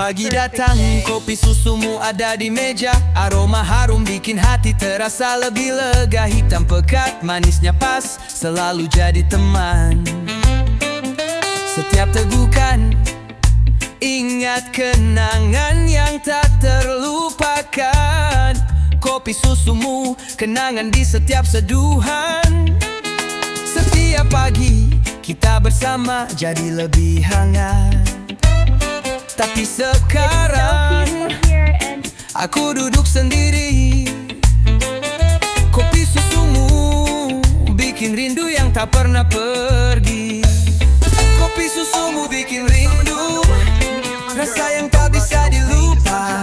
pagi datang, kopi susumu ada di meja. Aroma harum bikin hati terasa lebih lega. Hitam pekat, manisnya pas, selalu jadi teman. Setiap tegukan, ingat kenangan yang tak terlupakan. Kopi susumu, kenangan di setiap seduhan. Setiap pagi, kita bersama jadi lebih hangat. Tapi sekarang aku duduk sendiri. Kopi susumu bikin rindu yang tak pernah pergi. Kopi susumu bikin rindu, rasa yang tak bisa dilupa.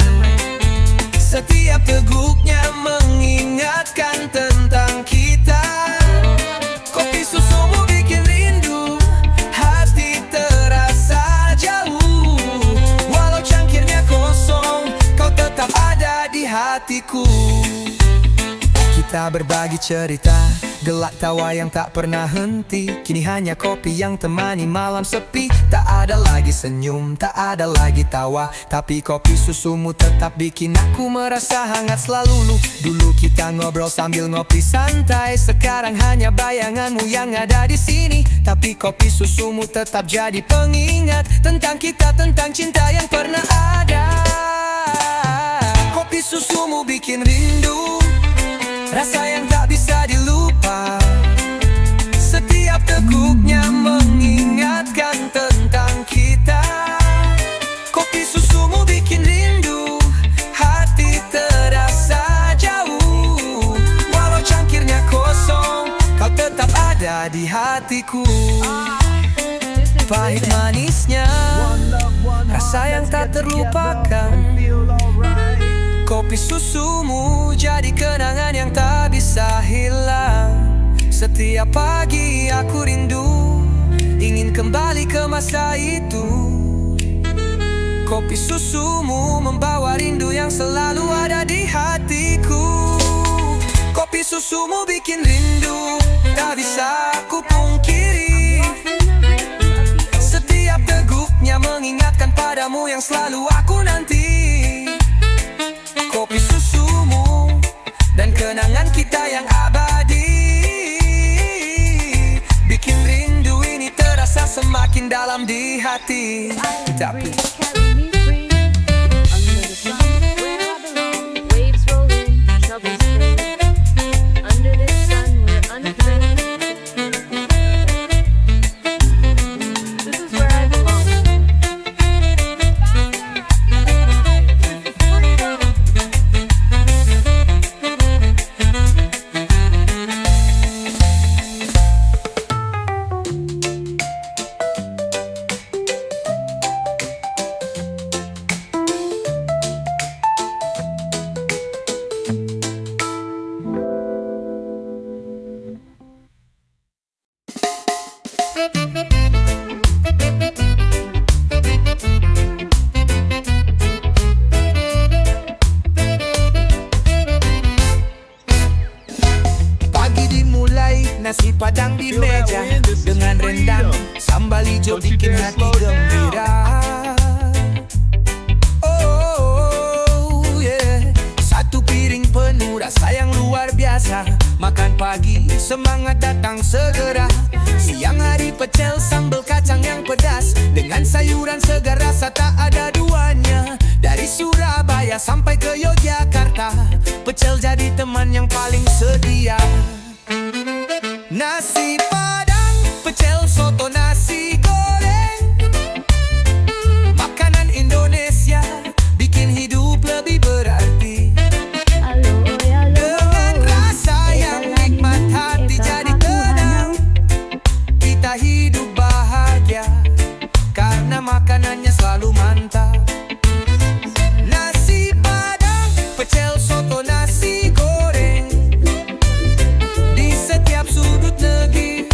Setiap teguknya mengingatkan tentang kita. Kopi susumu bikin rindu, hati terasa jauh. Walau cangkirnya kosong, kau tetap ada di hatiku. Kita berbagi cerita, gelak tawa yang tak pernah henti. Kini hanya kopi yang temani malam sepi. Tak ada lagi senyum, tak ada lagi tawa, tapi kopi susumu tetap bikin aku merasa hangat selalu. Dulu kita ngobrol sambil ngopi santai, sekarang hanya bayanganmu yang ada di sini. Tapi kopi susumu tetap jadi pengingat tentang kita, tentang cinta yang pernah ada. Kopi susumu bikin rindu, rasa yang tak bisa dilupa. Setiap teguknya mengingatkan tentang kita. Kopi susumu bikin rindu, hati terasa jauh. Walau cangkirnya kosong, kau tetap ada di hatiku. Pahit manisnya, rasa yang tak terlupakan. Kopi susumu jadi kenangan yang tak bisa hilang. Setiap pagi aku rindu, ingin kembali ke masa itu. Kopi susumu membawa rindu yang selalu ada di hatiku. Kopi susumu bikin rindu, tak bisa aku pungkiri. Setiap teguknya mengingatkan padamu yang selalu aku nanti. Kopi susumu dan kenangan kita yang abadi bikin rindu ini terasa semakin dalam di hati. Tapi nasi padang di meja dengan rendang sambal hijau bikin hati gembira. Oh yeah, satu piring penuh rasa yang luar biasa. Makan pagi semangat datang segera. Siang hari pecel sambal kacang yang pedas dengan sayuran segar rasa tak ada duanya. Dari Surabaya sampai ke Yogyakarta, pecel jadi teman yang paling setia. Nasi padang, pecel, soto, nasi goreng, makanan Indonesia bikin hidup lebih berarti. Dengan rasa yang nikmat hati jadi tenang. Kita hidup bahagia karena makanannya selalu mantap. Nasi padang, pecel, soto, nasi goreng, di setiap sudut negeri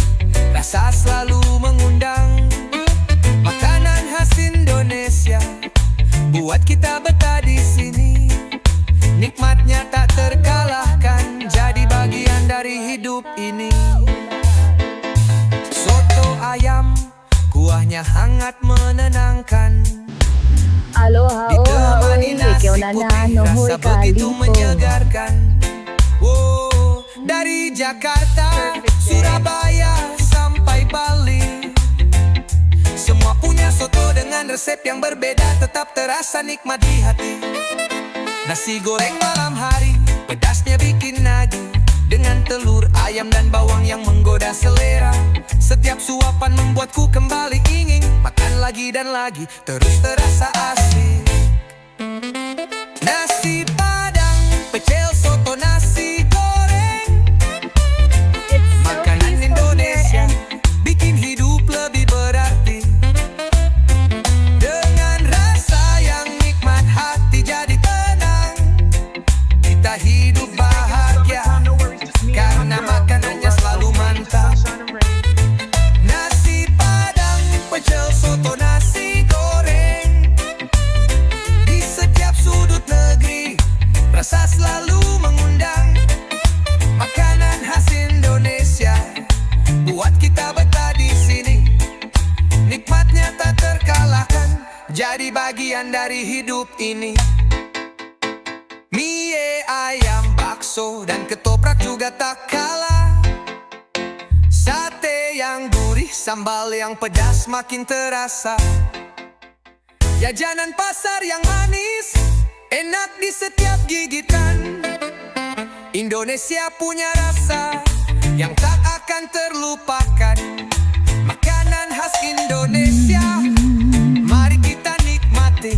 nasi putih rasa begitu menyegarkan. Wow, dari Jakarta, Surabaya sampai Bali, semua punya soto dengan resep yang berbeda, tetap terasa nikmat di hati. Nasi goreng malam hari, pedasnya bikin nagih, dengan telur, ayam dan bawang yang menggoda selera. Setiap suapan membuatku kembali ingin makan lagi dan lagi, terus terasa asik. Nasi Padang, pecel, soto, nasi goreng, makanan Indonesia bikin hidup lebih berarti. Dengan rasa yang nikmat, hati jadi tenang. Kita hidup bahagia karena makanannya selalu mantap. Nasi Padang, pecel, soto, nasi goreng, di setiap sudut negeri rasa selalu mengundang. Makanan khas Indonesia buat kita betah di sini, nikmatnya tak terkalahkan, jadi bagian dari hidup ini. Mie ayam, bakso, dan ketoprak juga tak kalah. Sate yang gurih, sambal yang pedas makin terasa. Jajanan pasar yang manis, enak di setiap gigitan. Indonesia punya rasa yang tak akan terlupakan. Makanan khas Indonesia, mari kita nikmati.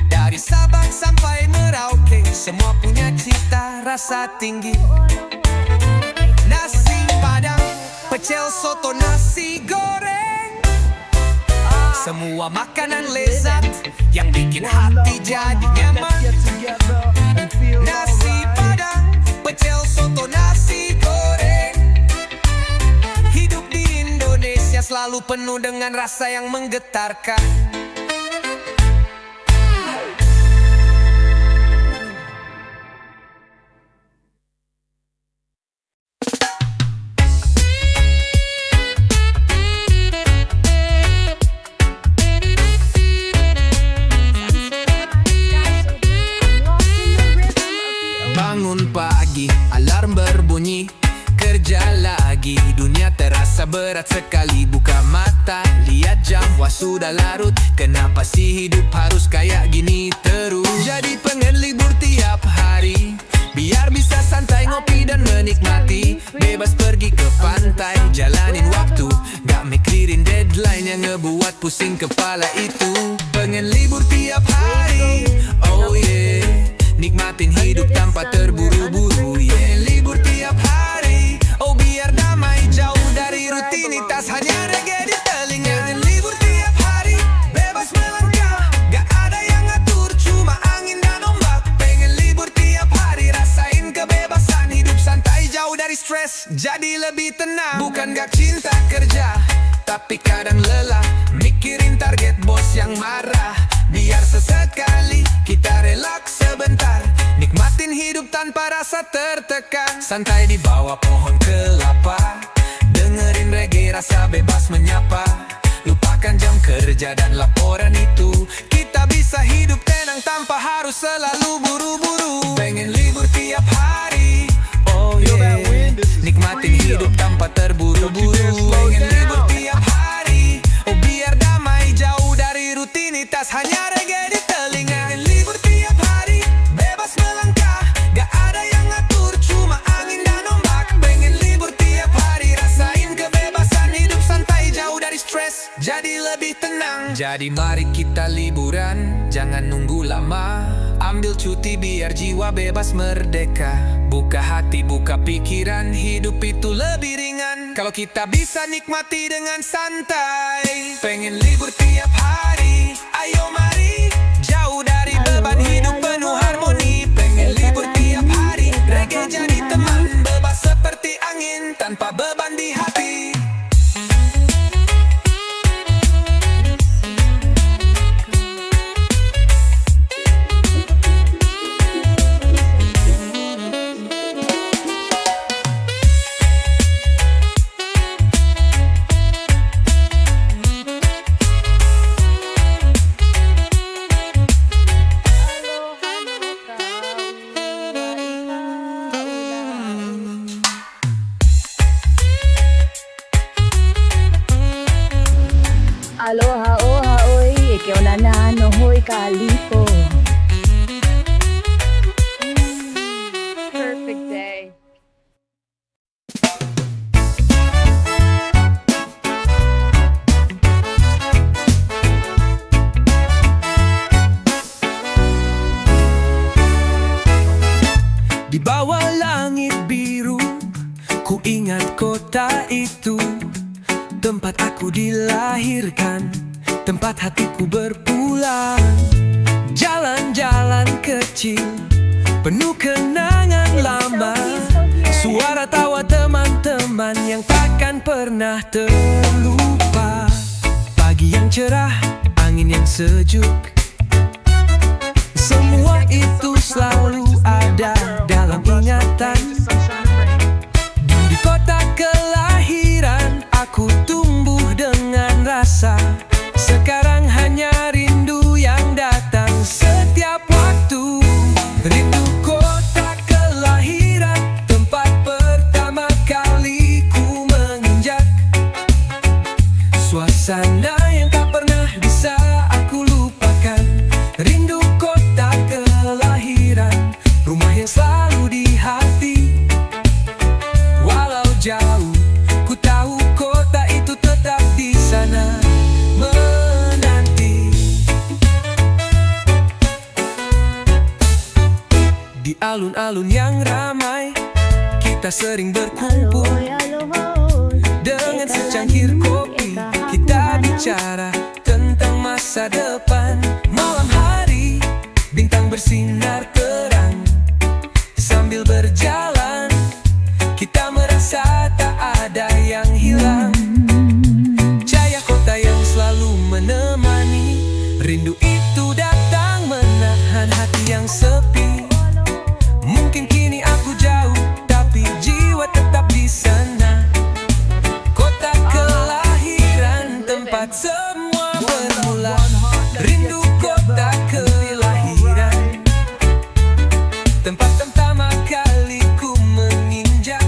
Dari Sabang sampai Merauke, semua punya cita rasa tinggi. Nasi Padang, pecel, soto, nasi goreng, semua makanan lezat yang bikin hati jadi nyaman. Nasi Padang, pecel, soto, nasi goreng, hidup di Indonesia selalu penuh dengan rasa yang menggetarkan. Bangun pagi, alarm berbunyi, kerja lagi, dunia terasa berat sekali. Buka mata, lihat jam, wah sudah larut. Kenapa sih hidup harus kayak gini terus? Jadi pengen libur tiap hari, biar bisa santai ngopi dan menikmati. Bebas pergi ke pantai, jalanin waktu, gak mikirin deadline yang ngebuat pusing kepala itu. Pengen libur tiap hari, oh yeah, nikmatin hidup tanpa terburu-buru, yeah. Libur tiap hari, oh biar damai, jauh dari rutinitas, hanya reggae di telinga. Libur tiap hari, bebas melangkah, gak ada yang ngatur, cuma angin dan ombak. Pengen libur tiap hari, rasain kebebasan, hidup santai, jauh dari stres, jadi lebih tenang. Bukan gak cinta kerja, tapi kadang lelah, mikirin target bos yang marah. Biar sesekali kita relaks sebentar, nikmatin hidup tanpa rasa tertekan. Santai di bawah pohon kelapa, dengerin reggae, rasa bebas menyapa. Lupakan jam kerja dan laporan itu, kita bisa hidup tenang tanpa harus selalu buru-buru. Pengen libur tiap hari, oh yeah, nikmatin hidup tanpa terburu-buru. Pengen libur tiap hari, oh biar damai, jauh dari rutinitas, hanya reggae di telinga. Libur tiap hari, bebas melangkah, gak ada yang ngatur, cuma angin dan ombak. Pengen libur tiap hari, rasain kebebasan, hidup santai, jauh dari stres, jadi lebih tenang. Jadi mari kita liburan, jangan nunggu lama, ambil cuti biar jiwa bebas merdeka. Buka hati, buka pikiran, hidup itu lebih ringan kalau kita bisa nikmati dengan santai. Pengen libur tiap hari, ayo mari, jauh dari beban hidup penuh harmoni. Pengen libur tiap hari, reggae jadi teman, bebas seperti angin tanpa beban di hati. Kalipo. Perfect day. Di bawah langit biru, ku ingat kota itu, tempat aku dilahirkan, tempat hatiku berpulang. Jalan-jalan kecil, penuh kenangan lama, suara tawa teman-teman yang takkan pernah terlupa. Pagi yang cerah, angin yang sejuk, semua itu selalu ada dalam ingatan. Di kota kelahiran, aku tumbuh dengan rasa. Sekarang hanya rindu yang datang setiap waktu. Rindu kota kelahiran, tempat pertama kali ku menginjak. Suasana yang tak pernah bisa aku lupakan. Rindu kota kelahiran, rumah yang selalu di hati. Walau jauh, ku tahu kota itu tetap di sana menanti. Di alun-alun yang ramai, kita sering berkumpul. Dengan secangkir kopi, kita bicara tentang masa depan. Malam hari, bintang bersinar terang. Sambil berjalan, kita merasa tak ada yang hilang. Cahaya kota yang selalu menemani, rindu itu datang menahan hati yang sepi. Mungkin kini aku jauh, tapi jiwa tetap di sana. Kota kelahiran, tempat semua bermula. Rindu kota kelahiran, tempat pertama kali ku menginjak.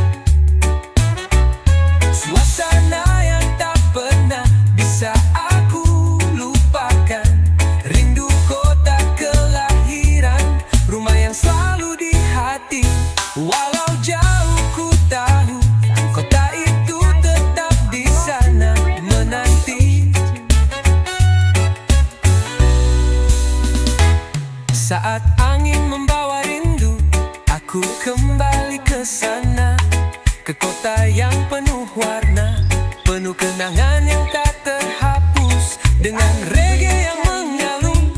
Suasana yang tak pernah bisa aku lupakan. Rindu kota kelahiran, rumah yang selalu di hati. Walau jauh ku tahu, kota itu tetap di sana menanti. Saat angin membawa rindu, aku kembali ke sana. Ke kota yang penuh warna, penuh kenangan yang tak terhapus. Dengan reggae yang mengalun,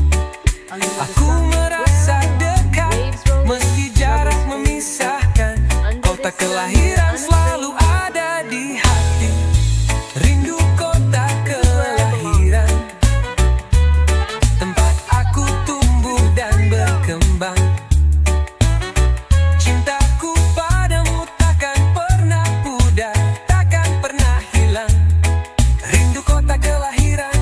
aku merasa dekat. Meski jarak memisahkan, kota kelahiran selalu ada di hati. Rindu kota kelahiran, tempat aku tumbuh dan berkembang. Cintaku padamu takkan pernah pudar, takkan pernah hilang. Rindu kota kelahiran,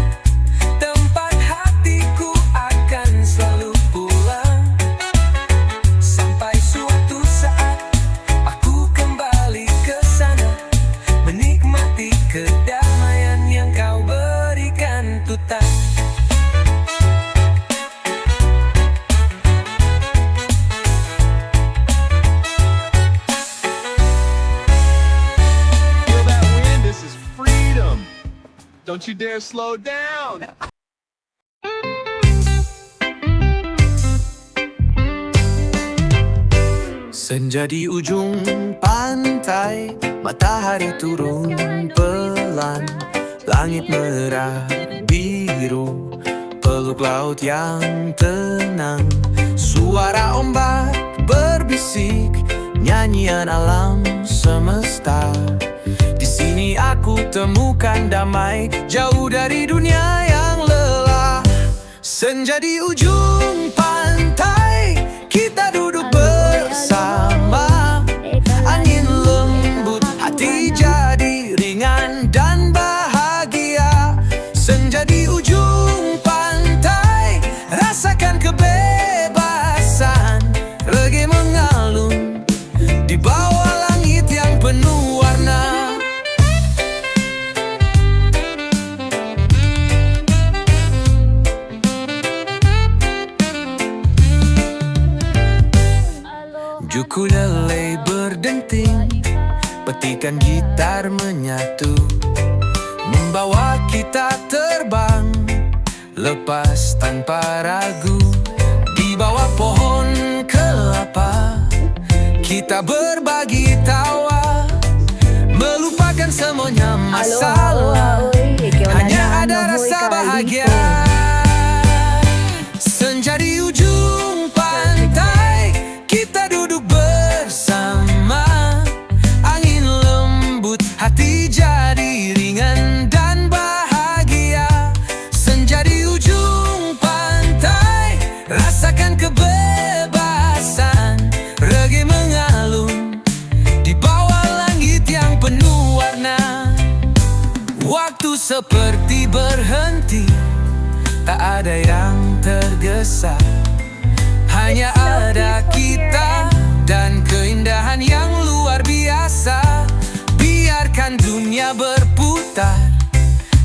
tempat hatiku akan selalu pulang. Sampai suatu saat aku kembali ke sana, menikmati kedamaian yang kau berikan Tutan. Feel that wind? This is freedom. Don't you dare slow down. Senja di ujung pantai, matahari turun pelan. Langit merah biru, peluk laut yang tenang. Suara ombak berbisik, nyanyian alam semesta. Di sini aku temukan damai, jauh dari dunia yang lelah. Senja di ujung pantai, kita duduk bersama. Angin lembut, hati jadi ringan dan bahagia. Senja di ujung pantai, rasakan kebebasan. Reggae mengalun di bawah langit yang penuh warna. Ukulele berdenting, petikan gitar menyatu, membawa kita terbang lepas tanpa ragu. Di bawah pohon kelapa kita berbagi tawa, melupakan semuanya masalah. Hanya ada rasa bahagia. Senja di ujung pantai, kita duduk bersama. Angin lembut, hati jadi ringan dan bahagia. Senja di ujung pantai, rasakan kebebasan. Reggae mengalun di bawah langit yang penuh warna. Waktu seperti berhenti, tak ada yang tergesa. Hanya ada kita dan keindahan yang luar biasa. Biarkan dunia berputar,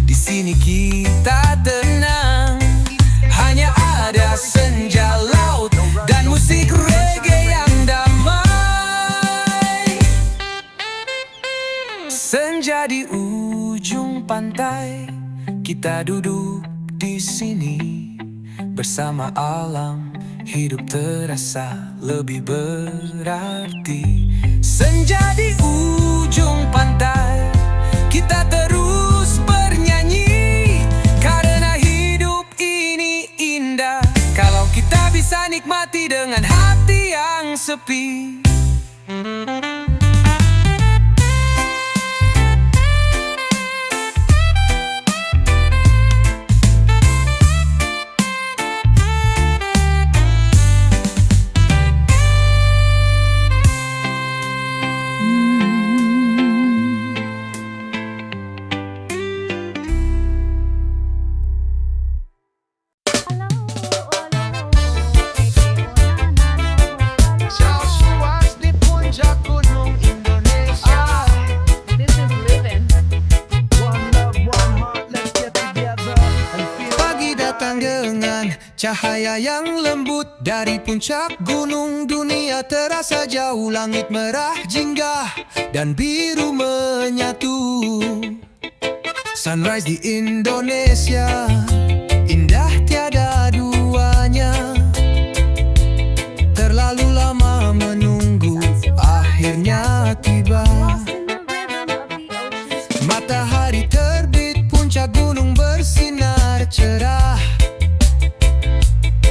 di sini kita tenang. Hanya ada senja laut dan musik reggae yang damai. Senja di ujung pantai, kita duduk di sini bersama alam. Hidup terasa lebih berarti. Senja di ujung pantai, kita terus bernyanyi, karena hidup ini indah kalau kita bisa nikmati dengan hati yang sepi. Dengan cahaya yang lembut dari puncak gunung, dunia terasa jauh. Langit merah jingga dan biru menyatu. Sunrise di Indonesia, indah tiada duanya. Terlalu lama menunggu, akhirnya tiba. Matahari terbit, puncak gunung bersinar cerah.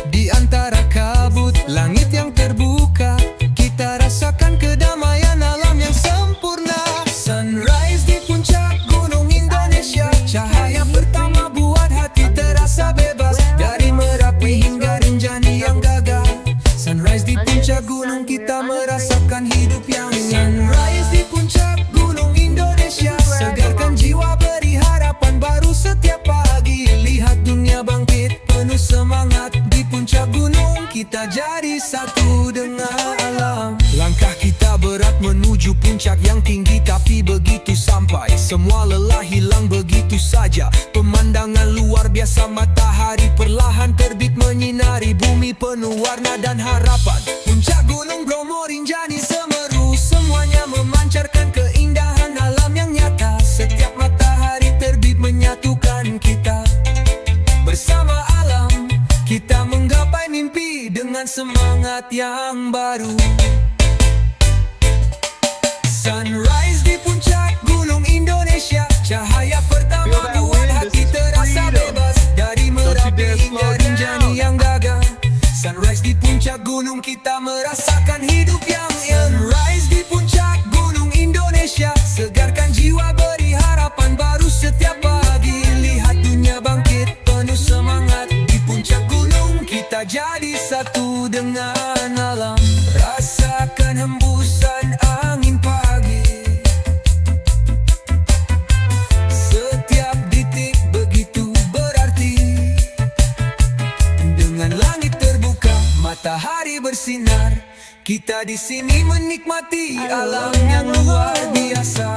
Di antara kabut langit yang terbuka, kita rasakan kedamaian alam yang sempurna. Sunrise di puncak gunung Indonesia, cahaya pertama buat hati terasa bebas. Dari Merapi hingga Rinjani yang gagah, sunrise di puncak gunung kita merasakan hidup yang sunrise di puncak gunung Indonesia, segarkan jiwa, beri harapan baru setiap pagi. Lihat dunia bangkit penuh semangat. Di puncak gunung kita jadi satu dengan alam. Langkah kita berat menuju puncak yang tinggi, tapi begitu sampai semua lelah hilang begitu saja. Pemandangan luar biasa, matahari perlahan terbit menyinari bumi penuh warna dan harapan. Puncak gunung Bromo, Rinjani, Semeru, semuanya memancarkan keindahan alam yang nyata. Setiap matahari terbit menyatukan kita. Bersama alam kita menggapai mimpi dengan semangat yang baru. Sunrise di puncak gunung Indonesia, cahaya pertama buat hati terasa bebas. Dari Merapi hingga Rinjani yang gagah, sunrise di puncak gunung kita merasakan hidup yang sunrise di puncak gunung Indonesia, segarkan jiwa, beri harapan baru setiap pagi. Lihat dunia bangkit penuh semangat. Di puncak gunung kita jadi satu dengan alam. Rasakan hembusan angin pagi, setiap detik begitu berarti. Dengan langit terbuka, matahari bersinar, kita di sini menikmati alam yang luar biasa.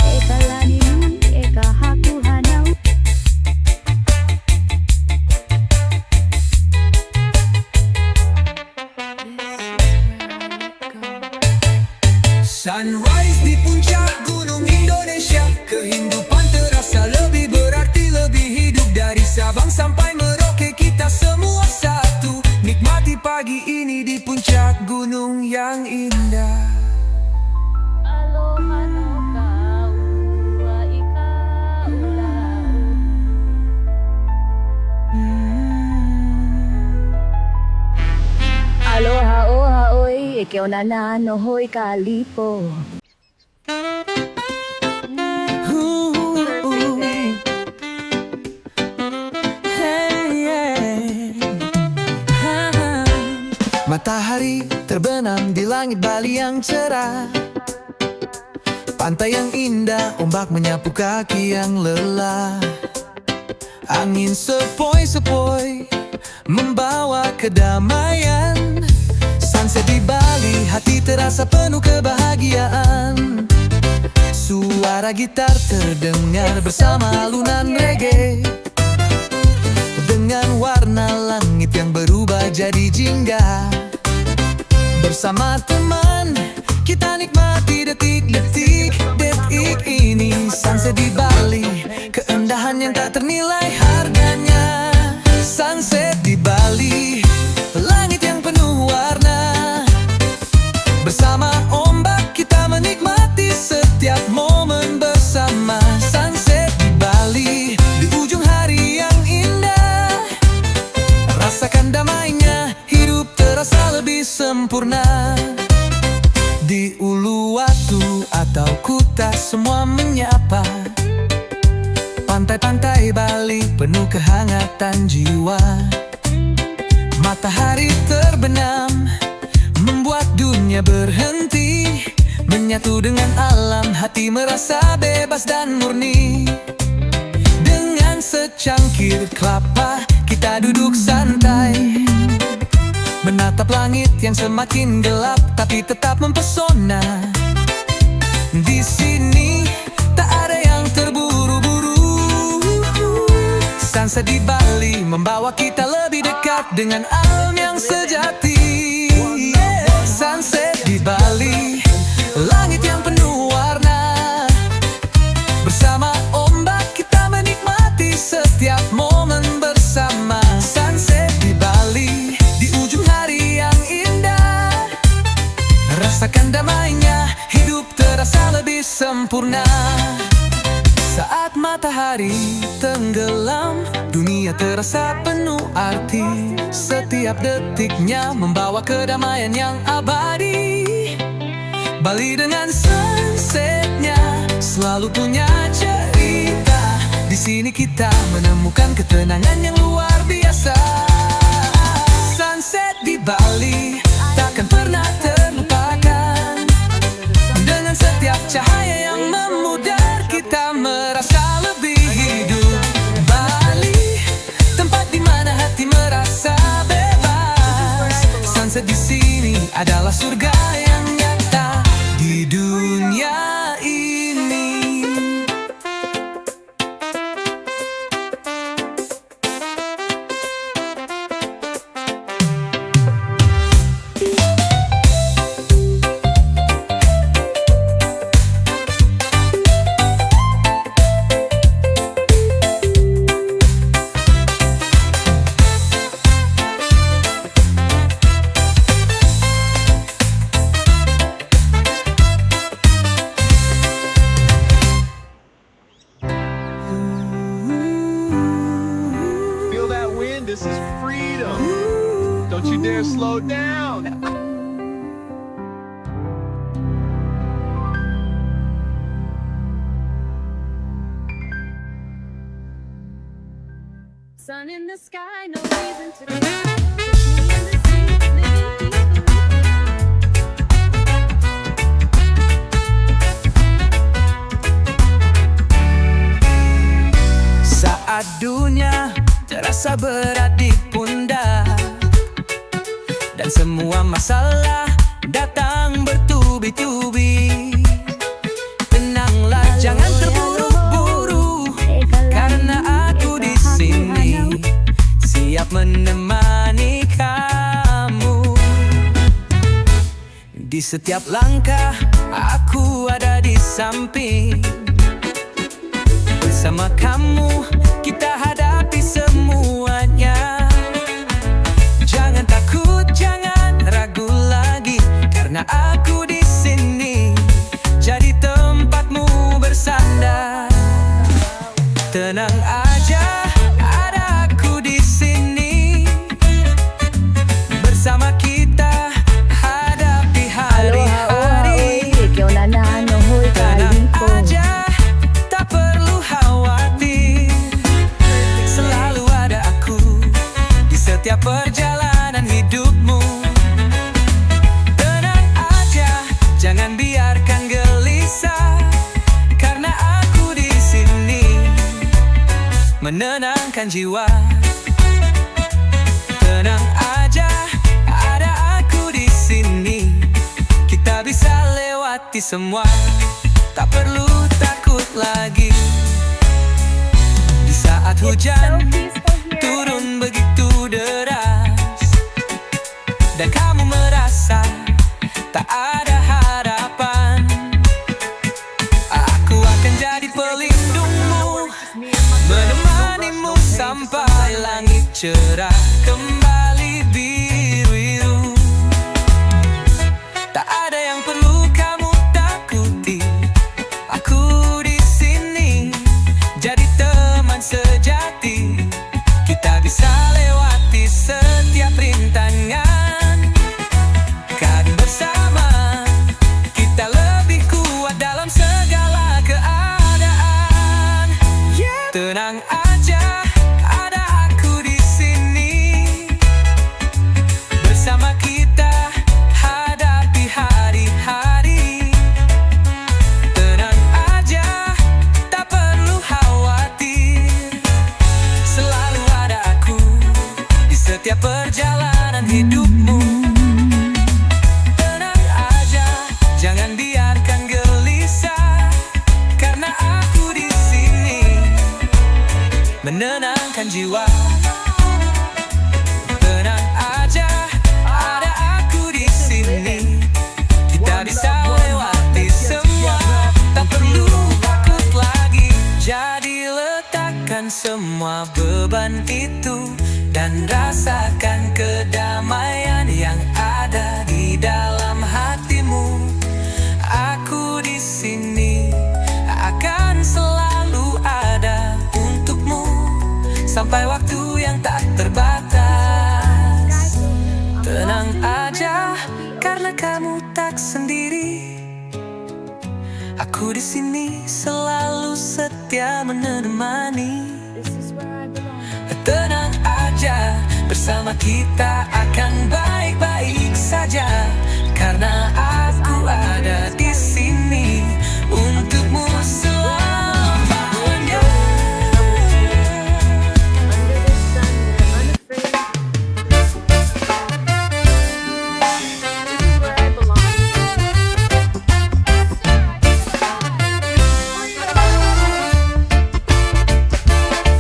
Sunrise di puncak gunung Indonesia, kehidupan terasa lebih berarti, lebih hidup. Dari Sabang sampai Merauke kita semua satu, nikmati pagi ini di puncak gunung yang indah. Aloha no ka ua ika ulau. Aloha oha oi, ike onana no hoi kalipo. Matahari terbenam di langit Bali yang cerah, pantai yang indah, ombak menyapu kaki yang lelah. Angin sepoi-sepoi membawa kedamaian. Sunset di Bali, hati terasa penuh kebahagiaan. Suara gitar terdengar bersama alunan reggae, dengan warna langit yang berubah jadi jingga. Bersama teman, kita nikmati detik-detik ini. Sunset di Bali, keindahan yang tak ternilai harganya. Sunset di Bali, langit yang penuh warna. Bersama ombak kita menikmati setiap momen bersama. Sunset di Bali, di ujung hari yang indah. Rasakan damainya, hidup terasa lebih sempurna. Di Uluwatu atau Kuta semua menyapa. Pantai-pantai Bali penuh kehangatan jiwa. Matahari terbenam membuat dunia berhenti, menyatu dengan alam, hati merasa bebas dan murni. Dengan secangkir kelapa kita duduk santai, menatap langit yang semakin gelap tapi tetap mempesona. Di sini tak ada yang terburu-buru. Sunset di Bali membawa kita lebih dekat dengan alam yang sejati. Sunset di Bali, langit yang penuh warna. Bersama ombak kita menikmati setiap momen bersama. Sunset di Bali, di ujung hari yang indah. Rasakan damainya, hidup terasa lebih sempurna. Saat matahari tenggelam, dunia terasa penuh arti. Setiap detiknya membawa kedamaian yang abadi. Bali dengan sunsetnya selalu punya cerita. Di sini kita menemukan ketenangan yang luar biasa. Sunset di Bali takkan pernah terlupakan. Dengan setiap cahaya yang memudar, kita merasa lebih hidup. Bali, tempat di mana hati merasa bebas. Sunset di sini adalah surga yang nyata di dunia ini. Feel that wind? This is freedom. Don't you dare slow down. Sun in the sky, no reason to cry. Just me and the sea, living Saat dunia terasa berat di pundak dan semua masalah datang bertubi-tubi, tenanglah, jangan terburu-buru, karena aku di sini siap menemani kamu. Di setiap langkah aku ada di samping. Bersama kamu kita hadapi semuanya. Jangan takut, jangan ragu lagi, karena aku di sini jadi tempatmu bersandar. Tenang aja, ada aku di sini. Bersama kita hadapi hari-hari. Tenang aja, tak perlu khawatir. Selalu ada aku di setiap perjalanan hidupmu. Tenang aja, jangan biarkan gelisah, karena aku di sini menenangkan jiwa. Tenang aja, ada aku di sini. Kita bisa lewati semua, tak perlu takut lagi. Di saat hujan turun begitu deras dan kamu merasa tak ada harapan, aku akan jadi pelindungmu, menemanimu sampai langit cerah kembali biru-biru. Tak ada yang perlu kamu takuti, aku di sini jadi teman sejati. Kita bisa lewati setiap rintangan, kan bersama kita lebih kuat dalam segala keadaan. Tenang aja, ada aku di sini. Bersama kita hadapi hari-hari. Tenang aja, tak perlu khawatir. Selalu ada aku di setiap perjalanan hidupmu. Tenang aja, jangan biarkan gelisah, karena aku di sini menenangkan jiwa. Tenang aja, ada aku di sini. Kita bisa lewati semua, tak perlu takut lagi. Jadi letakkan semua beban itu dan rasakan kedamaian yang ada di dalam hatimu. Aku di sini akan selalu ada untukmu sampai waktu yang tak terbatas. Tenang aja, karena kamu tak sendiri. Aku di sini selalu setia menemani. Tenang aja, bersama kita akan baik-baik saja, karena aku ada di sini untukmu selamanya.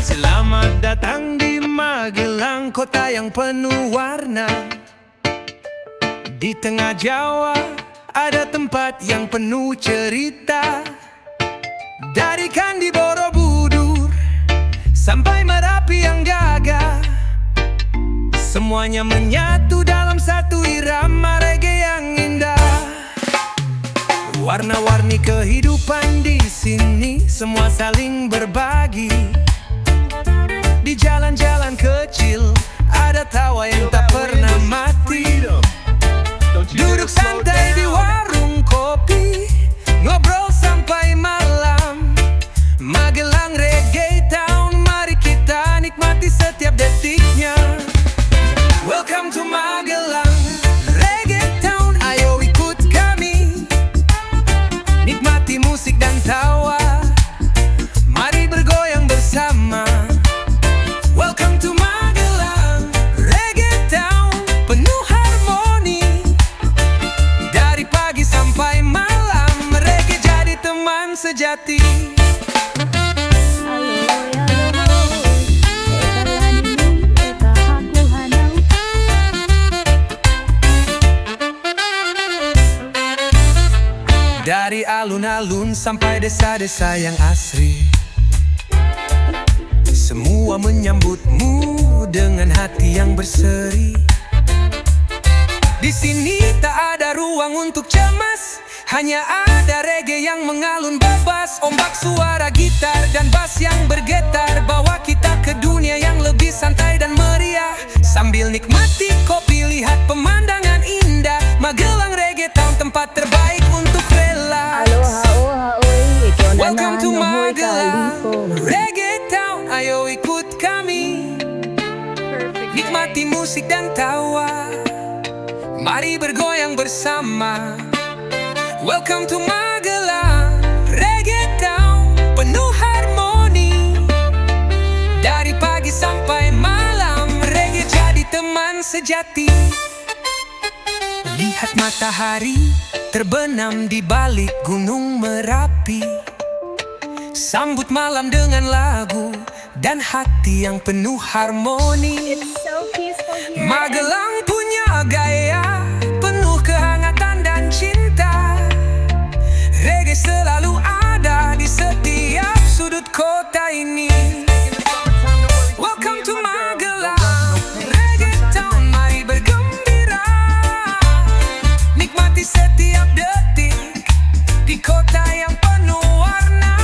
Selamat datang di Magelang, kota yang penuh warna. Di tengah Jawa ada tempat yang penuh cerita. Dari Candi Borobudur sampai Merapi yang gagah, semuanya menyatu dalam satu irama reggae yang indah. Warna-warni kehidupan di sini, semua saling berbagi. Di jalan-jalan kecil ada tawa yang tak pernah mati. Duduk santai di warung kopi, ngobrol sampai malam. Magelang Reggae Town, mari kita nikmati setiap detiknya. Welcome to Magelang Reggae Town, ayo ikut kami. Nikmati musik dan tawa, mari bergoyang bersama. Welcome to Magelang Reggae Town, penuh harmoni. Dari pagi sampai malam, reggae jadi teman sejati. Dari alun-alun sampai desa-desa yang asri, semua menyambutmu dengan hati yang berseri. Di sini tak ada ruang untuk cemas, hanya ada reggae yang mengalun bebas. Ombak suara gitar dan bass yang bergetar bawa kita ke dunia yang lebih santai dan meriah. Sambil nikmati kopi, lihat pemandangan indah. Magelang Reggae Town, tempat terbaik untuk relax. Welcome to Magelang Reggae Town, ayo ikut kami, Perfect. nikmati musik dan tawa. Mari bergoyang bersama. Welcome to Magelang Reggae Town, penuh harmoni. Dari pagi sampai malam, reggae jadi teman sejati. Lihat matahari terbenam di balik gunung Merapi. Sambut malam dengan lagu dan hati yang penuh harmoni. It's so peaceful here. Magelang punya gaya penuh kehangatan dan cinta. Reggae selalu ada di setiap sudut kota ini. Welcome to Magelang Reggae Town, mari bergembira, nikmati setiap detik di kota yang penuh warna.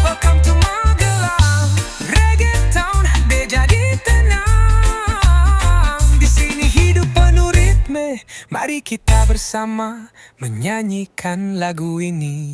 Welcome to Magelang Reggae Town, deh jadi tenang. Di sini hidup penuh ritme, mari kita bersama menyanyikan lagu ini.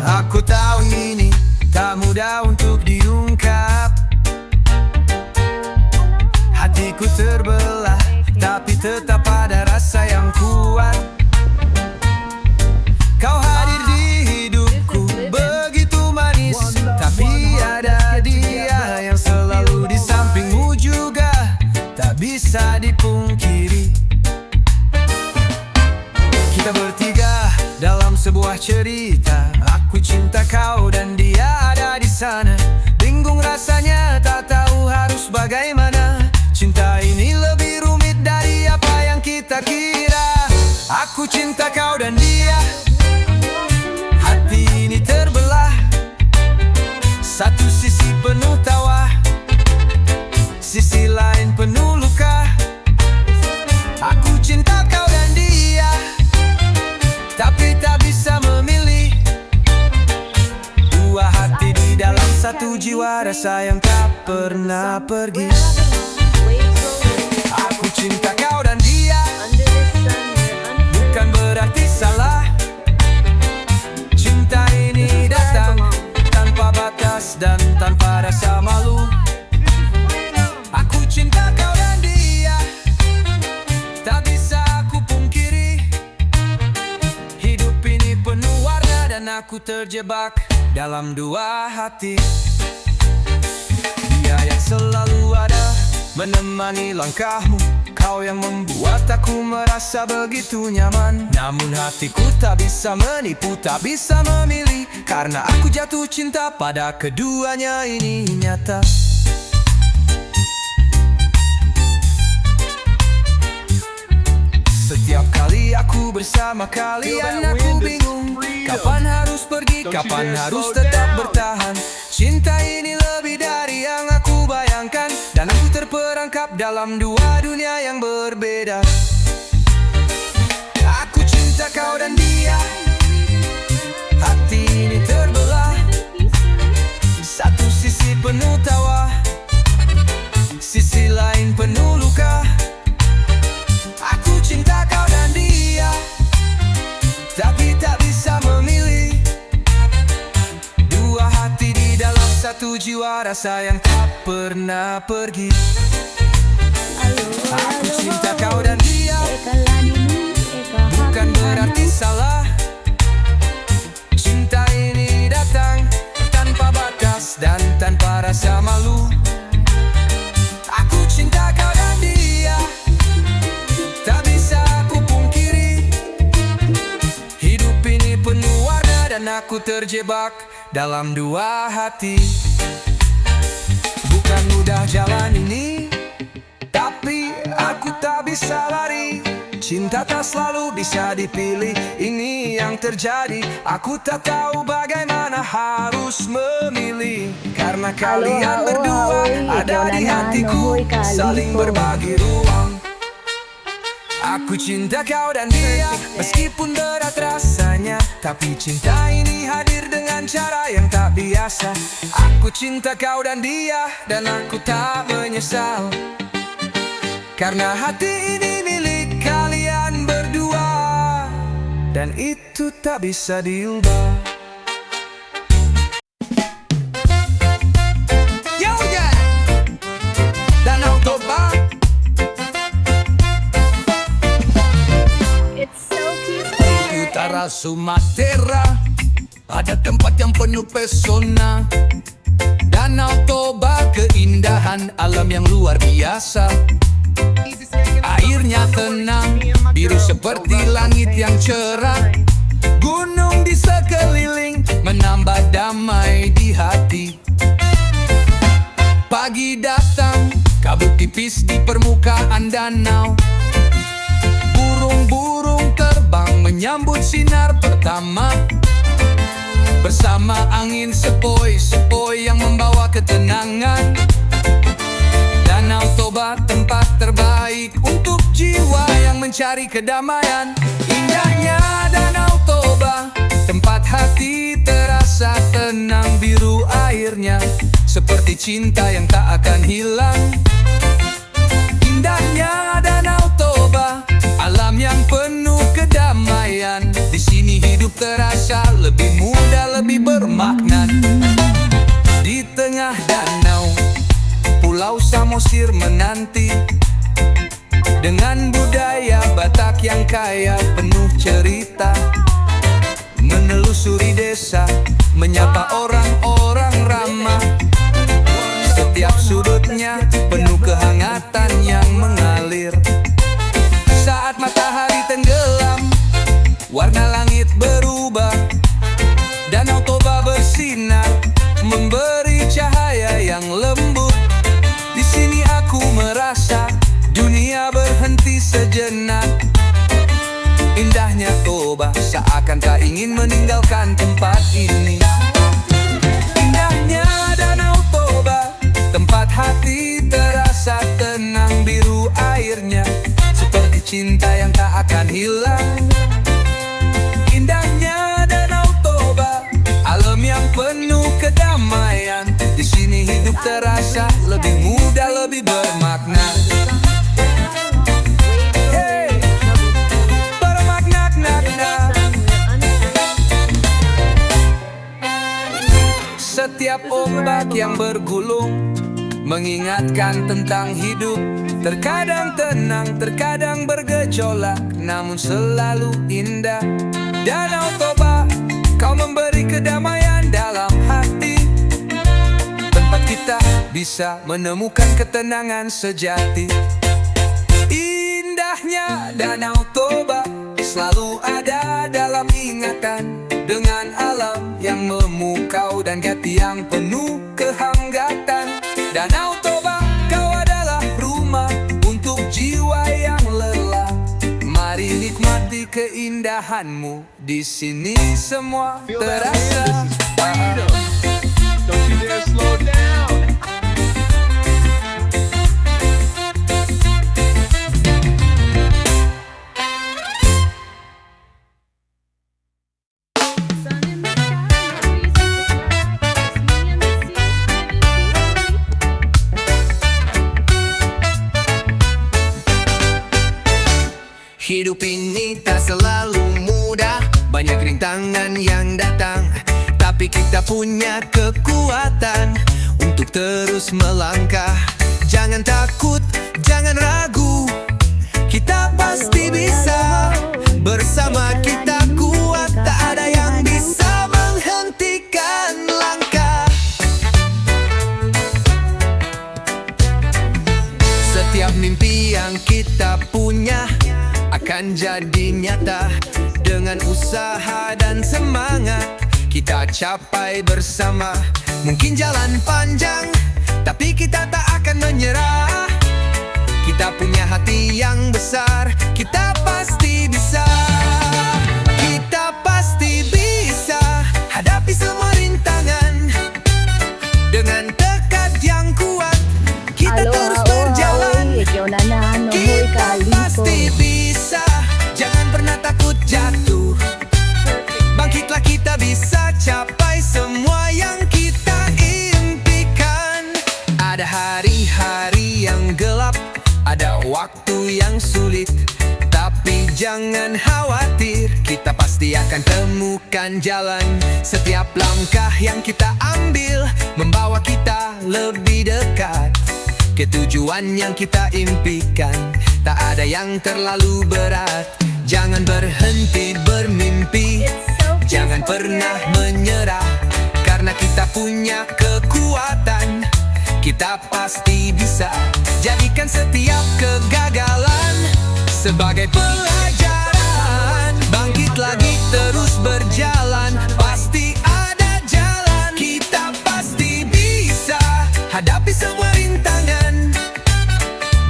Aku tahu ini tak mudah untuk diungkap. Hatiku terbelah, tapi tetap ada rasa yang kuat. Kau hadir di hidupku begitu manis, tapi ada dia yang selalu di sampingmu juga, tak bisa dipungkiri. Kita bertiga dalam sebuah cerita, aku cinta kau dan dia ada di sana. Bingung rasanya, tak tahu harus bagaimana. Cinta ini lebih rumit dari apa yang kita kira. Aku cinta kau dan dia, hati ini terbelah. Satu sisi penuh tawa, sisi lain penuh luka. Aku cinta kau dan dia, tapi tak bisa memilih. Dua hati di dalam satu jiwa, rasa yang tak pernah pergi. Aku cinta kau dan dia, bukan berarti salah. Cinta ini datang tanpa batas dan tanpa rasa malu. Aku cinta kau dan dia, tak bisa aku pungkiri. Hidup ini penuh warna dan aku terjebak dalam dua hati. Dia yang selalu ada menemani langkahmu, kau yang membuat aku merasa begitu nyaman. Namun hatiku tak bisa menipu, tak bisa memilih, karena aku jatuh cinta pada keduanya, ini nyata. Setiap kali aku bersama kalian, aku bingung kapan harus pergi, kapan harus tetap bertahan. Cinta ini lebih dari yang aku bayangkan, dan aku terperangkap dalam dua dunia yang berbeda. Aku cinta kau dan dia, hati ini terbelah. Satu sisi penuh tawa, sisi lain penuh luka. Aku cinta kau dan dia, tapi tak bisa memilih. Dua hati di dalam satu jiwa, rasa yang tak pernah pergi. Aku cinta kau dan dia, bukan berarti salah. Cinta ini datang dan aku terjebak dalam dua hati. Bukan mudah jalan ini, tapi aku tak bisa lari. Cinta tak selalu bisa dipilih, ini yang terjadi. Aku tak tahu bagaimana harus memilih. Karena kalian berdua ada di hatiku, saling berbagi ruang. Aku cinta kau dan dia, meskipun berat rasanya. Tapi cinta ini hadir dengan cara yang tak biasa. Aku cinta kau dan dia, dan aku tak menyesal. Karena hati ini milik kalian berdua, dan itu tak bisa diubah. Yo yeah, Danau Toba. It's so peaceful. Utara Sumatera ada tempat yang penuh pesona. Danau Toba, keindahan alam yang luar biasa. Airnya tenang, biru seperti langit yang cerah. Gunung di sekeliling menambah damai di hati. Pagi datang, kabut tipis di permukaan danau. Burung-burung terbang menyambut sinar pertama. Bersama angin sepoi-sepoi yang membawa ketenangan. Danau Toba tempat terbaik untuk jiwa yang mencari kedamaian. Indahnya Danau Toba, tempat hati terasa tenang. Biru airnya seperti cinta yang tak akan hilang. Indahnya Danau Toba, alam yang penuh kedamaian. Di sini hidup terasa lebih mudah, lebih bermakna. Di tengah danau, Pulau Samosir menanti, dengan budaya Batak yang kaya penuh cerita. Menelusuri desa, menyapa orang-orang ramah. Setiap sudutnya penuh kehangatan yang mengalir. Saat matahari tenggelam, warna langit berubah. Danau Toba bersinar, memberi cahaya yang lembut. Di sini aku merasa dunia berhenti sejenak. Indahnya Toba, seakan tak ingin meninggalkan tempat ini. Indahnya Danau Toba, tempat hati terasa tenang. Biru airnya seperti cinta yang tak akan hilang. Indahnya Danau Toba, alam yang penuh kedamaian. Di sini hidup terasa lebih mudah, lebih bermakna. Hey, bermakna-makna. Setiap ombak yang bergulung mengingatkan tentang hidup. Terkadang tenang, terkadang bergejolak, namun selalu indah. Danau Toba, kau memberi kedamaian dalam hati. Tempat kita bisa menemukan ketenangan sejati. Indahnya Danau Toba selalu ada dalam ingatan. Dengan alam yang memukau dan hati yang penuh kehanggatan. Danau Toba, kau adalah rumah untuk jiwa yang lelah. Mari nikmati keindahanmu, di sini semua Feel that wind? terasa. This is freedom. Don't you dare slow down. Sun in the sky, no reason to cry. Just me and the sea, living peacefully. Hidup ini tak selalu mudah, banyak rintangan yang datang. Tapi kita punya kekuatan untuk terus melangkah. Jangan takut, jangan ragu, kita pasti bisa. Bersama kita kuat, tak ada yang bisa menghentikan langkah. Setiap mimpi yang kita punya akan jadi nyata. Dengan usaha dan semangat kita capai bersama. Mungkin jalan panjang, tapi kita tak akan menyerah. Kita punya hati yang besar, kita pasti bisa. Kita pasti bisa hadapi semua rintangan. Dengan tekad yang kuat, kita terus berjalan. Kita pasti bisa, jangan pernah takut jatuh. Bangkitlah, kita bisa capai semua yang kita impikan. Ada hari-hari yang gelap, ada waktu yang sulit, tapi jangan khawatir, kita pasti akan temukan jalan. Setiap langkah yang kita ambil membawa kita lebih dekat ke tujuan yang kita impikan. Tak ada yang terlalu berat. Jangan berhenti bermimpi, jangan pernah menyerah, karena kita punya kekuatan. Kita pasti bisa. Jadikan setiap kegagalan sebagai pelajaran. Bangkit lagi, terus berjalan, pasti ada jalan. Kita pasti bisa hadapi semua rintangan.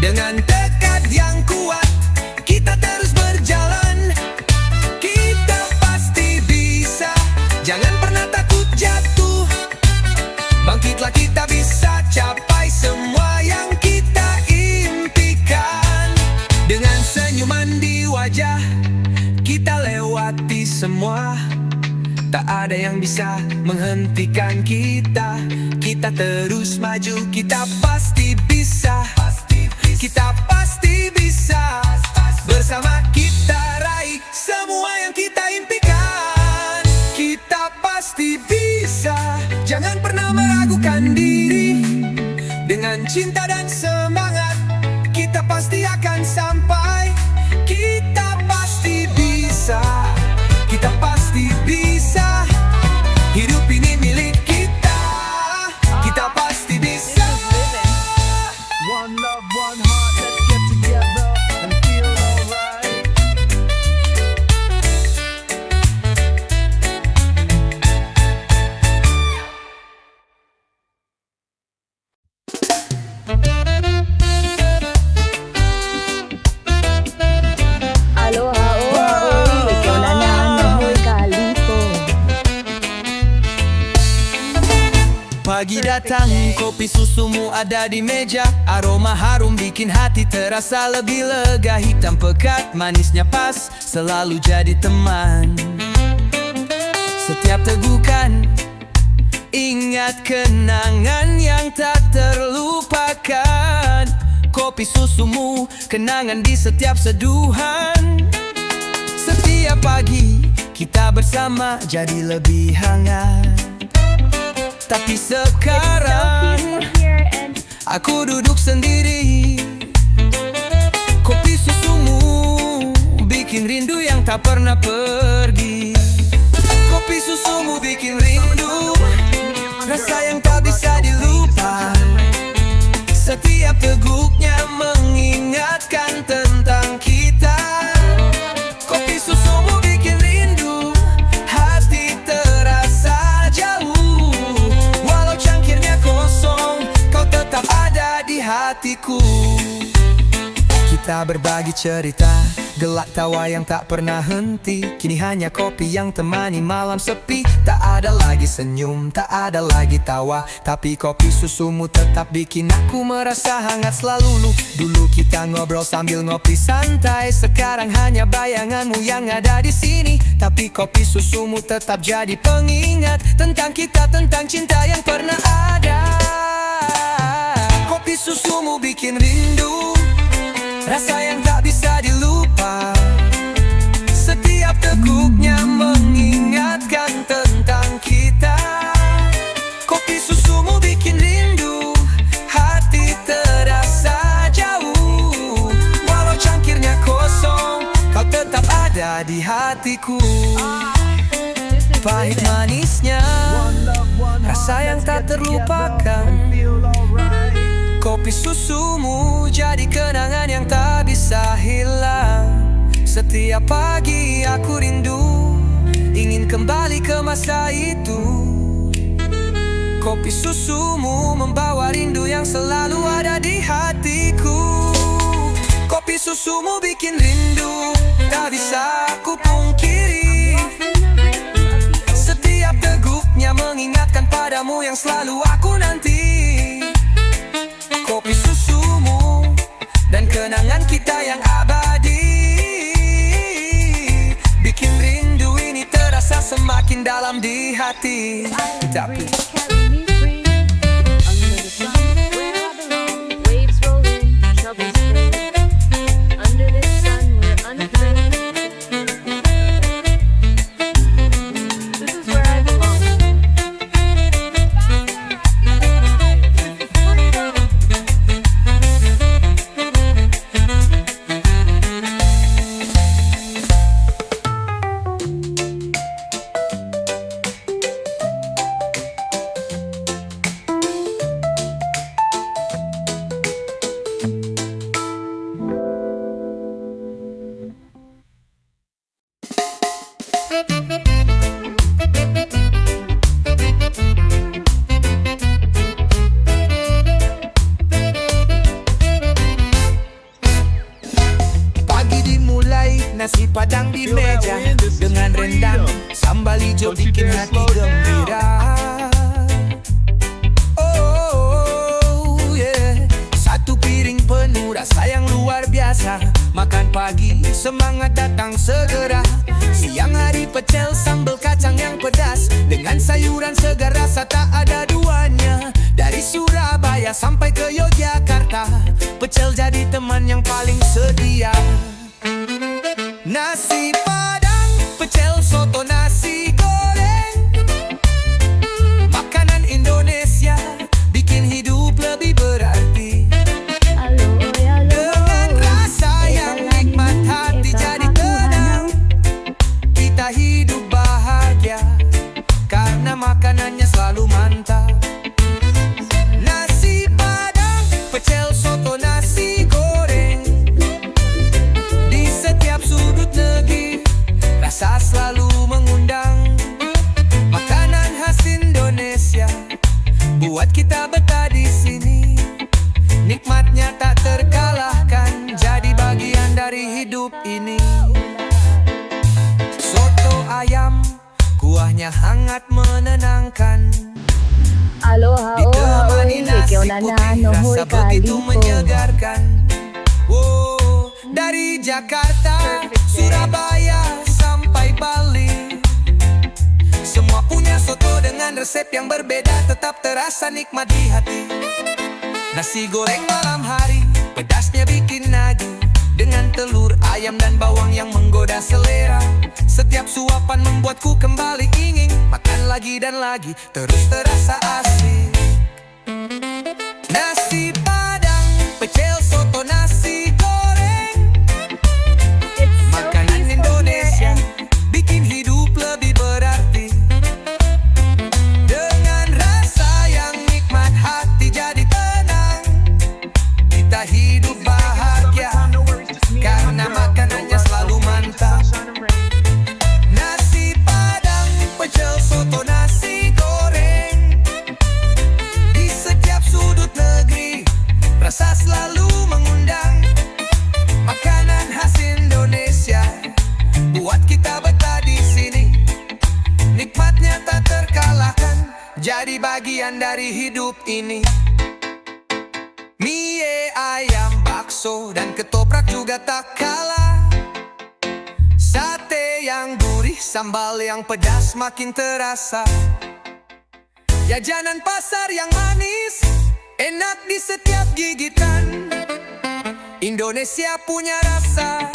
Dengan tekad yang kuat, kita terus berjalan. Kita pasti bisa, jangan pernah takut jatuh. Bangkitlah, kita bisa capai semua yang kita impikan. Dengan senyuman di wajah, kita lewati semua. Tak ada yang bisa menghentikan kita. Kita terus maju, kita pasti bisa. Kita pasti bisa. Bersama kita raih semua yang kita impikan. Kita pasti bisa, jangan pernah meragukan diri. Dengan cinta dan semangat, kita pasti akan sampai. Kita pasti bisa, kita pasti bisa. Hidup ini milik kita, kita pasti bisa. One love, one heart, let's get together and feel alright. Aloha, oi, ikaw na nahoy kaliko. Pagi datang, kopi susumu ada di meja. Aroma harum bikin hati terasa lebih lega. Hitam pekat, manisnya pas, selalu jadi teman. Setiap tegukan, ingat kenangan yang tak terlupakan. Kopi susumu, kenangan di setiap seduhan. Setiap pagi, kita bersama jadi lebih hangat. Tapi sekarang aku duduk sendiri. Kopi susumu bikin rindu yang tak pernah pergi. Kopi susumu bikin rindu, rasa yang tak bisa dilupa. Setiap teguknya mengingatkan tentang kita. Kopi susumu bikin rindu, hati terasa jauh. Walau cangkirnya kosong, kau tetap ada di hatiku. Kita berbagi cerita, gelak tawa yang tak pernah henti. Kini hanya kopi yang temani malam sepi. Tak ada lagi senyum, tak ada lagi tawa, tapi kopi susumu tetap bikin aku merasa hangat selalu. Dulu kita ngobrol sambil ngopi santai, sekarang hanya bayanganmu yang ada di sini. Tapi kopi susumu tetap jadi pengingat tentang kita, tentang cinta yang pernah ada. Kopi susumu bikin rindu, rasa yang tak bisa dilupa. Setiap teguknya mengingatkan tentang kita. Kopi susumu bikin rindu, hati terasa jauh. Walau cangkirnya kosong, kau tetap ada di hatiku. Pahit manisnya, rasa yang tak terlupakan. Kopi susumu jadi kenangan yang tak bisa hilang. Setiap pagi aku rindu, ingin kembali ke masa itu. Kopi susumu membawa rindu yang selalu ada di hatiku. Kopi susumu bikin rindu, tak bisa ku pungkiri. Setiap teguknya mengingatkan padamu yang selalu aku nanti. Kopi susumu dan kenangan kita yang abadi bikin rindu ini terasa semakin dalam di hati. Tapi Carry me free under the sun where I belong. Waves roll in, troubles play. Under this sun we're unafraid. This is where I belong. pagi dimulai, nasi padang di meja dengan rendang, sambal hijau bikin hati gembira. Oh yeah, satu piring penuh rasa yang luar biasa. Makan pagi, semangat datang segera. Siang hari pecel sambal kacang yang pedas dengan sayuran segar rasa tak ada duanya. Dari Surabaya sampai ke Yogyakarta, pecel jadi teman yang paling setia. Nasi padang, pecel, soto, nasi goreng, makanan Indonesia bikin hidup lebih berarti. Aloy, aloy. Dengan rasa yang nikmat hati jadi tenang. Kita hidup bahagia karena makanannya selalu mantap. Nasi padang, pecel, soto, nasi goreng, di setiap sudut negeri rasa selalu mengundang. Makanan khas Indonesia buat kita betah di sini. Nikmatnya tak terkalahkan, jadi bagian dari hidup ini. Soto ayam, kuahnya hangat menenangkan. Aloha, Ditemani oha, nasi oi, putih, rasa begitu menyegarkan. Wow, dari Jakarta, Surabaya sampai Bali, semua punya soto dengan resep yang berbeda, tetap terasa nikmat di hati. Nasi goreng malam hari, pedasnya bikin nagih, dengan telur, ayam dan bawang yang menggoda selera. Setiap suapan membuatku kembali ingin makan lagi dan lagi, terus terasa asik. Nasi padang, pecel, soto, nasi goreng, It's so makanan peaceful Indonesia here bikin hidup lebih berarti. Dengan rasa yang nikmat hati jadi tenang. Kita hidup bahagia karena makanannya selalu mantap. Nasi padang, pecel, soto, nasi goreng, di setiap sudut negeri rasa selalu mengundang. Makanan khas Indonesia buat kita betah di sini. Nikmatnya tak terkalahkan, jadi bagian dari hidup ini. Mie ayam, bakso dan ketoprak juga tak kalah. Sate yang gurih, sambal yang pedas makin terasa. Jajanan pasar yang manis, enak di setiap gigitan. Indonesia punya rasa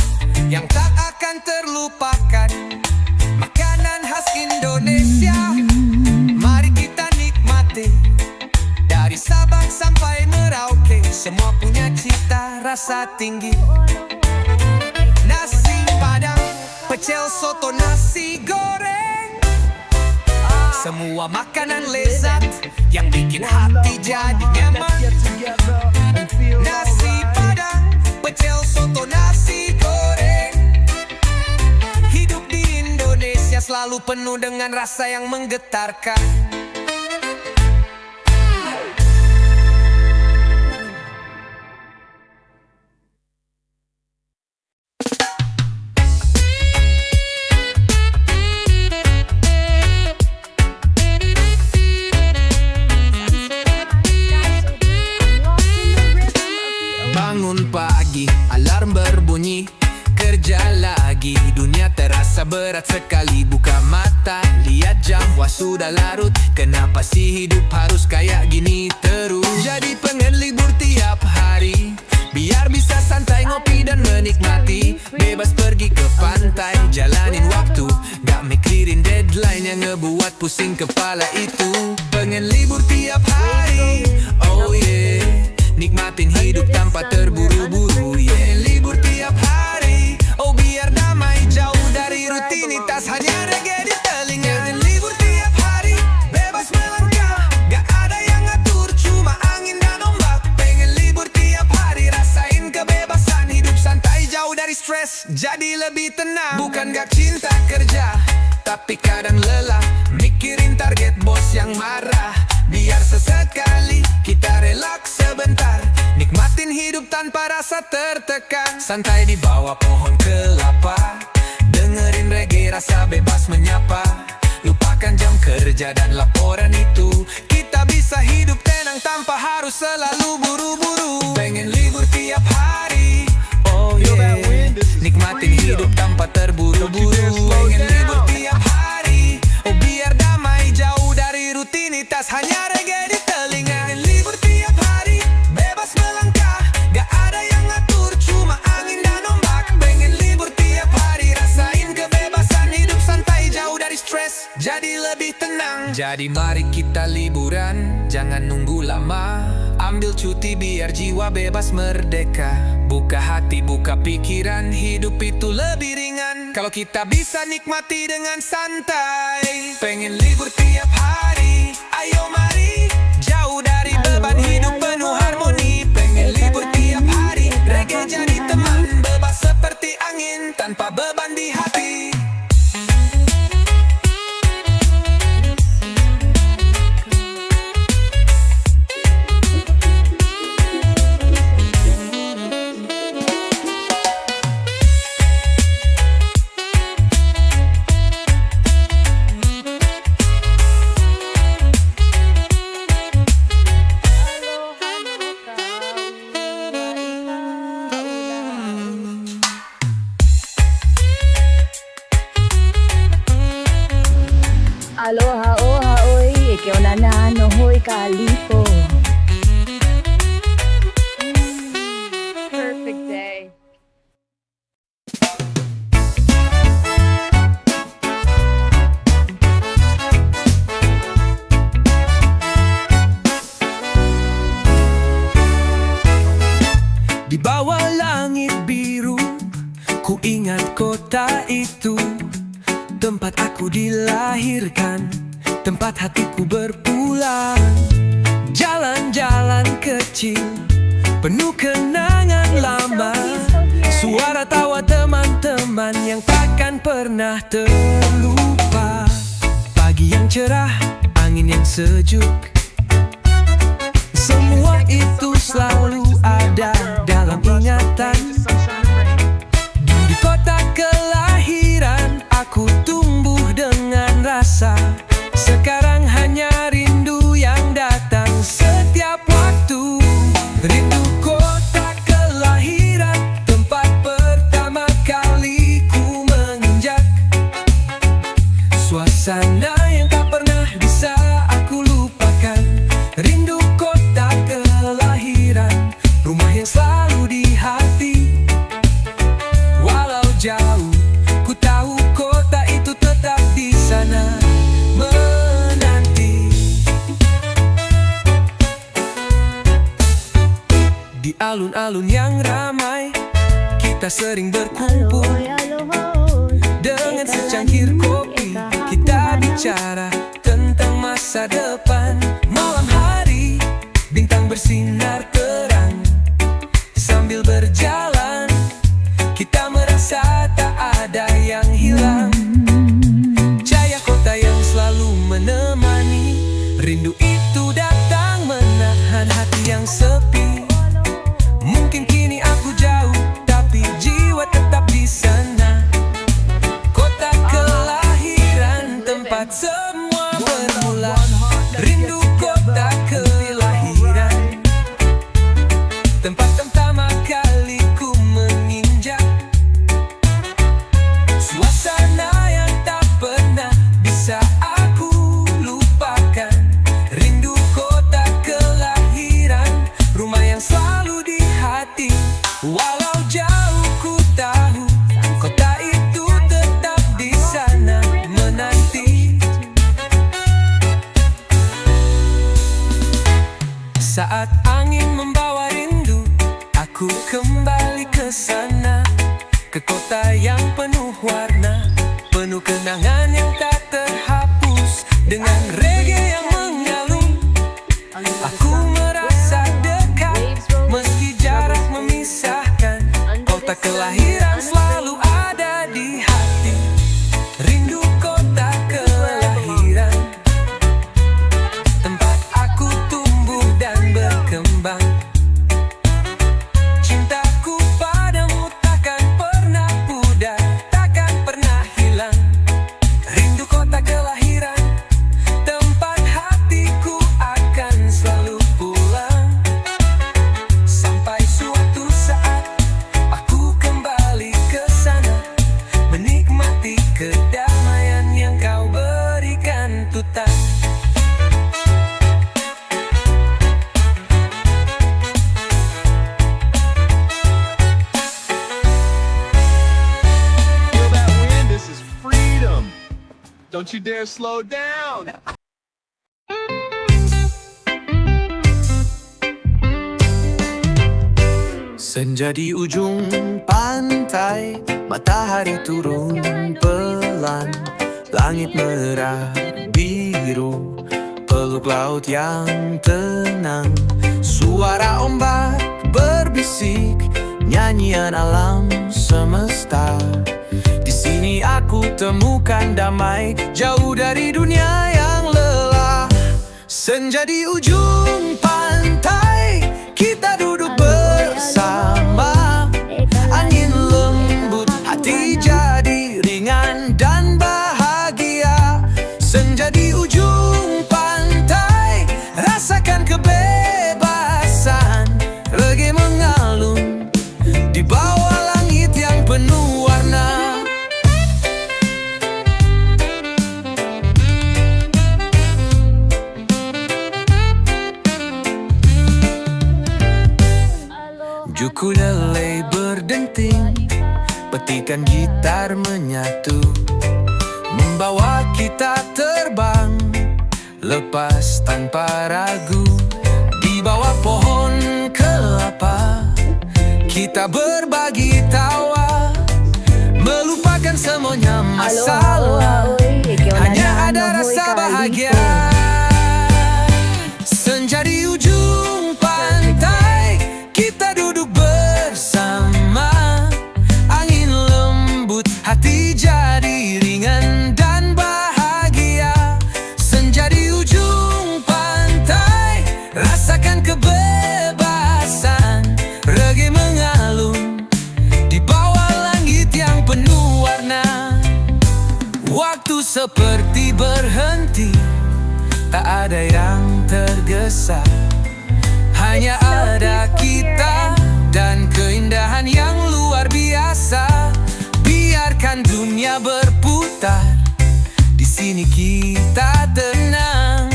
yang tak akan terlupakan. Makanan khas Indonesia, mari kita nikmati. Dari Sabang sampai Merauke, semua punya cita rasa tinggi. Nasi padang, pecel, soto, nasi goreng, semua makanan lezat yang bikin hati jadi nyaman. Nasi padang, pecel, soto, nasi goreng, hidup di Indonesia selalu penuh dengan rasa yang menggetarkan. Bangun pagi, alarm berbunyi, kerja lagi. Dunia terasa berat sekali. Buka mata, lihat jam, wah sudah larut. Kenapa sih hidup harus kayak gini terus? Jadi pengen libur tiap hari, biar bisa santai ngopi dan menikmati. Bebas pergi ke pantai, jalanin waktu, gak mikirin deadline yang ngebuat pusing kepala itu. Pengen libur tiap hari, oh yeah, nikmatin hidup tanpa terburu-buru, yeah. Libur tiap hari, oh biar damai, jauh dari rutinitas, hanya reggae di telinga. Libur tiap hari, bebas melangkah, gak ada yang ngatur, cuma angin dan ombak. Pengen libur tiap hari, rasain kebebasan, hidup santai, jauh dari stres, jadi lebih tenang. Bukan gak cinta kerja, tapi kadang lelah, mikirin target bos yang marah. Biar sesekali kita relaks sebentar, nikmatin hidup tanpa rasa tertekan. Santai di bawah pohon kelapa, dengerin reggae, rasa bebas menyapa. Lupakan jam kerja dan laporan itu, kita bisa hidup tenang tanpa harus selalu buru-buru. Pengen libur tiap hari, oh yeah, nikmatin hidup tanpa terburu-buru. Pengen libur tiap hari, oh biar damai, jauh dari rutinitas, hanya reggae di telinga. Libur tiap hari, bebas melangkah, gak ada yang ngatur, cuma angin dan ombak. Pengen libur tiap hari, rasain kebebasan, hidup santai, jauh dari stres, jadi lebih tenang. Jadi mari kita liburan, jangan nunggu lama, ambil cuti biar jiwa bebas merdeka. Buka hati, buka pikiran, hidup itu lebih ringan kalau kita bisa nikmati dengan santai. Pengen libur tiap hari, ayo mari, jauh dari beban hidup penuh harmoni. Pengen libur tiap hari, reggae jadi teman, bebas seperti angin tanpa beban di hati. Aloha, oha, oi, eke ona no hoi kalito. Perfect day. Di bawah langit biru, ku ingat kota itu, tempat aku dilahirkan, tempat hatiku berpulang. Jalan-jalan kecil, penuh kenangan lama, suara tawa teman-teman yang takkan pernah terlupa. Pagi yang cerah, angin yang sejuk, semua itu selalu ada dalam ingatan. Di kota kelahiran, aku tumbuh dengan rasa. Sekarang hanya rindu yang datang setiap waktu. Rindu kota kelahiran, tempat pertama kali ku menginjak. Suasana yang tak pernah bisa aku lupakan. Rindu kota kelahiran, rumah yang selalu di hati. Walau jauh, ku tahu kota itu tetap di sana menanti. Di alun-alun yang ramai, kita sering berkumpul. Dengan secangkir kopi, kita bicara tentang masa depan. Malam hari, bintang bersinar terang. Sambil berjalan, kita merasa tak ada yang hilang. Rindu itu datang menahan hati yang sepi. Mungkin kini aku jauh, tapi jiwa tetap di sana. Kota kelahiran, tempat semua bermula. Rindu kota kelahiran, tempat pertama kali ku menginjak. Suasana yang tak pernah bisa aku lupakan. Rindu kota kelahiran, rumah yang selalu di hati. Walau jauh ku tahu, kota itu tetap di sana menanti. Saat angin membawa rindu, aku kembali ke sana. Ke kota yang penuh warna, penuh kenangan yang tak terhapus. Dengan reggae yang mengalun, aku merasa dekat. Meski jarak memisahkan, kota kelahiran selalu ada di hati. Rindu kota kelahiran, tempat aku tumbuh dan berkembang. Cintaku padamu takkan pernah pudar, takkan pernah hilang. Rindu kota kelahiran, tempat hatiku akan selalu pulang. Sampai suatu saat aku kembali ke sana, menikmati kedamaian yang kau berikan Tutan. Feel that wind? This is freedom. Don't you dare slow down. Senja di ujung pantai, matahari turun pelan. Langit merah biru, peluk laut yang tenang. Suara ombak berbisik, nyanyian alam semesta. Di sini aku temukan damai, jauh dari dunia yang lelah. Senja di ujung pantai, kita duduk bersama. Angin lembut, hati jadi ringan dan bahagia. Senja di ujung pantai, rasakan kebebasan. Reggae mengalun di bawah langit yang penuh warna. Ukulele berdenting, petikan gitar menyatu, membawa kita terbang lepas tanpa ragu. Di bawah pohon kelapa, kita berbagi tawa, melupakan semuanya masalah. Hanya ada rasa bahagia. Senja di ujung pantai, kita duduk bersama. Angin lembut, hati jadi ringan dan bahagia. Senja di ujung pantai, rasakan kebebasan. Reggae mengalun di bawah langit yang penuh warna. Waktu seperti berhenti, tak ada yang tergesa. Hanya ada kita dan keindahan yang luar biasa. Biarkan dunia berputar, di sini kita tenang.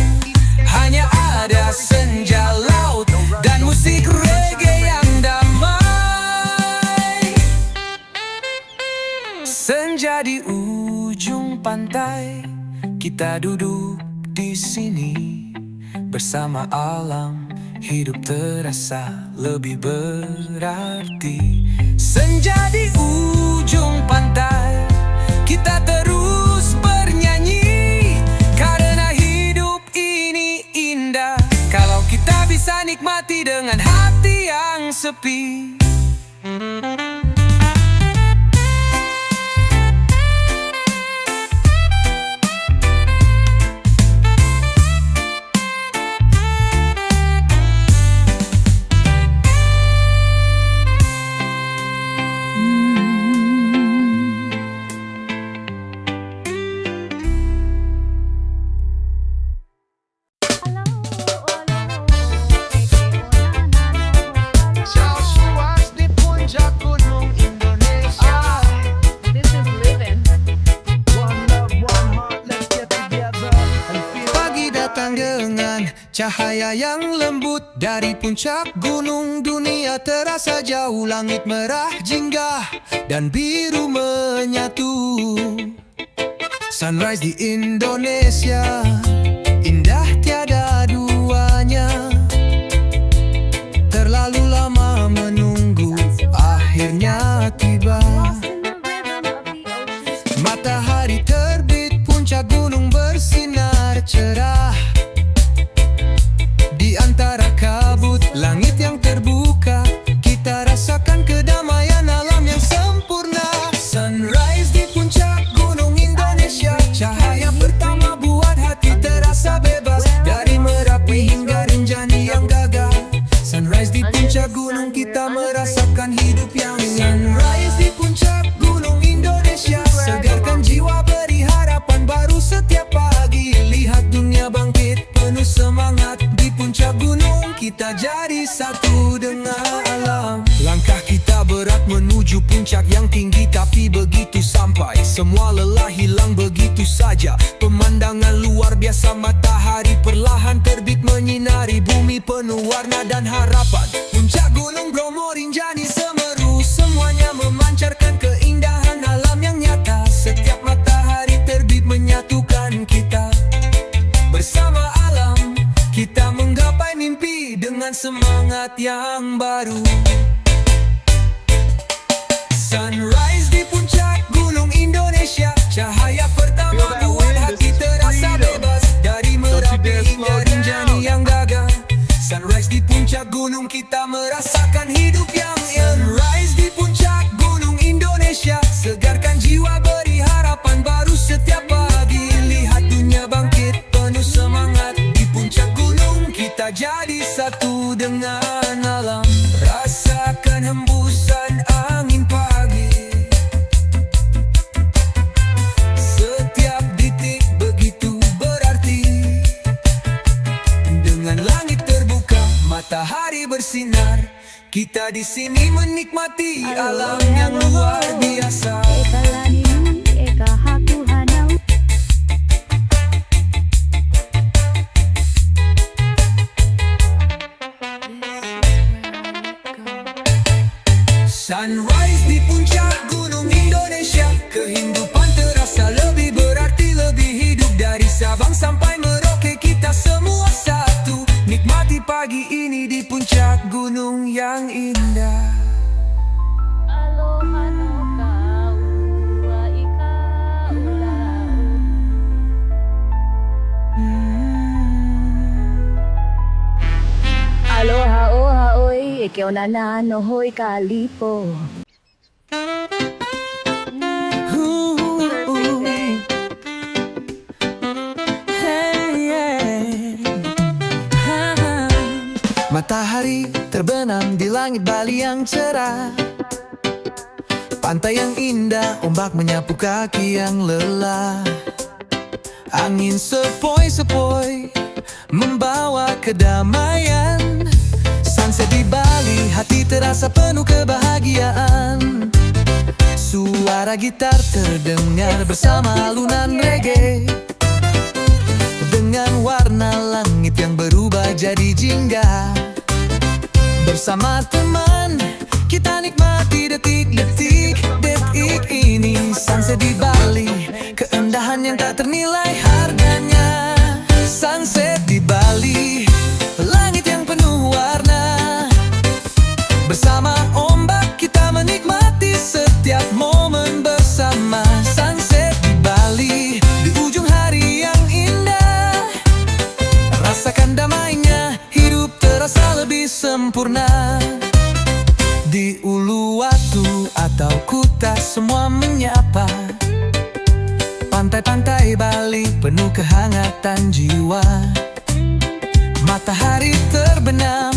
Hanya ada senja laut dan musik reggae yang damai. Senja di ujung pantai, kita duduk di sini bersama alam. Hidup terasa lebih berarti. Senja di ujung pantai, kita terus bernyanyi. Karena hidup ini indah, kalau kita bisa nikmati dengan hati yang sepi. datang dengan cahaya yang lembut dari puncak gunung. Dunia terasa jauh, langit merah jingga dan biru menyatu. Sunrise di Indonesia, indah tiada duanya. Terlalu lama menunggu, akhirnya tiba. Matahari terbit, puncak gunung bersinar cerah. Di antara kabut langit yang terbuka, kita rasakan kedamaian alam yang sempurna. Sunrise di puncak gunung Indonesia, cahaya pertama buat hati terasa bebas. Dari Merapi hingga Rinjani yang gagah, sunrise di puncak gunung kita merasakan hidup yang sunrise di puncak gunung Indonesia, segarkan jiwa, beri harapan baru setiap pagi. Lihat dunia bangkit penuh semangat. Di puncak gunung kita jadi satu dengan alam. Langkah kita berat menuju puncak yang tinggi, tapi begitu sampai semua lelah hilang begitu saja. Pemandangan luar biasa, matahari perlahan terbit menyinari bumi penuh warna dan harapan. Puncak gunung Bromo, Rinjani, Semeru, semuanya memancarkan keindahan alam yang nyata. Setiap matahari terbit menyatukan kita. Bersama alam kita menggapai mimpi dengan semangat yang baru. Sunrise di puncak gunung Indonesia, cahaya pertama buat hati terasa bebas. Dari Merapi hingga Rinjani yang gagah, sunrise di puncak gunung kita merasakan hidup yang sunrise di puncak gunung Indonesia, segarkan jiwa, beri harapan baru setiap pagi. Lihat dunia bangkit penuh semangat. Di puncak gunung kita jadi satu dengan alam. Rasakan hembusan angin pagi, setiap detik begitu berarti. Dengan langit terbuka, matahari bersinar, kita di sini menikmati alam yang luar biasa. Eka lani, eka haku hanau. Sunrise di puncak gunung Indonesia, kehidupan terasa lebih berarti, lebih hidup. Dari Sabang sampai Merauke kita semua satu, nikmati pagi ini di puncak gunung yang indah. Aloha no kau, wa ika ulau. Aloha oha oi, eke onana no hoi kalipo. Matahari terbenam di langit Bali yang cerah, pantai yang indah, ombak menyapu kaki yang lelah. Angin sepoi-sepoi membawa kedamaian. Sunset di Bali, hati terasa penuh kebahagiaan. Suara gitar terdengar bersama alunan reggae, dengan warna langit yang berubah jadi jingga. Bersama teman kita nikmati detik-detik ini. Sunset di Bali, keindahan yang tak ternilai harganya. Sunset di Bali, langit yang penuh warna. Bersama ombak kita menikmati setiap momen bersama. Sunset di Bali, di ujung hari yang indah. Rasakan damainya, hidup terasa lebih sempurna. Di Uluwatu atau Kuta semua menyapa. Pantai-pantai Bali penuh kehangatan jiwa. Matahari terbenam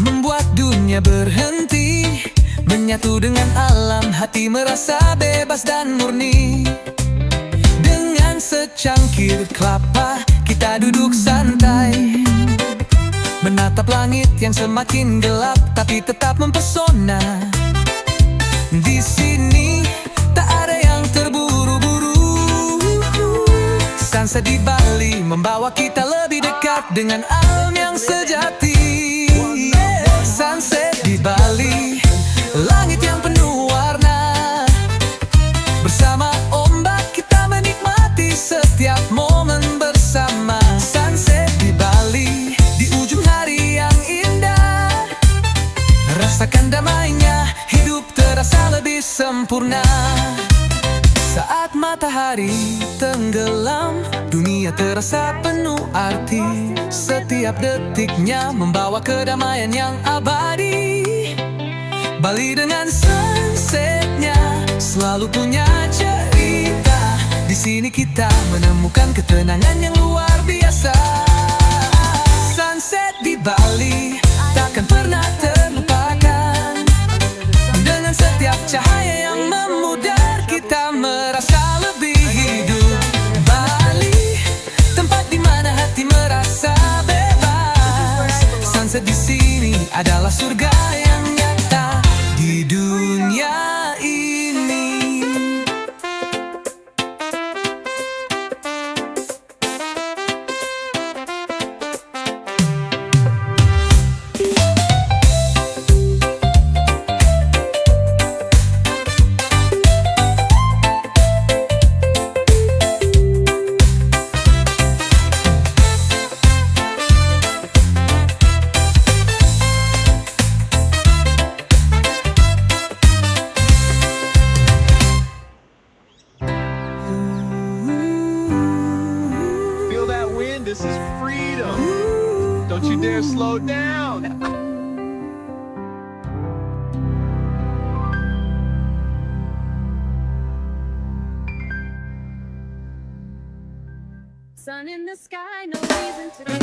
membuat dunia berhenti. Menyatu dengan alam, hati merasa bebas dan murni. Dengan secangkir kelapa kita duduk santai, menatap langit yang semakin gelap tapi tetap mempesona. Di sini tak ada yang terburu-buru. Sunset di Bali membawa kita lebih dekat dengan alam yang sejati. Sunset di Bali, langit yang penuh warna. Bersama ombak kita menikmati setiap momen bersama. Sunset di Bali, di ujung hari yang indah. Rasakan damainya, hidup terasa lebih sempurna. Saat matahari tenggelam, dunia terasa penuh arti. Setiap detiknya membawa kedamaian yang abadi. Bali dengan sunsetnya selalu punya cerita. Di sini kita menemukan ketenangan yang luar biasa. Sunset di Bali takkan pernah terlupakan. Dengan setiap cahaya yang memudar, kita merasa lebih hidup. Bali, tempat di mana hati merasa bebas. Sunset di sini adalah surga yang nyata di dunia ini. Feel that wind? This is freedom. Don't you dare slow down. Sun in the sky, no reason to cry.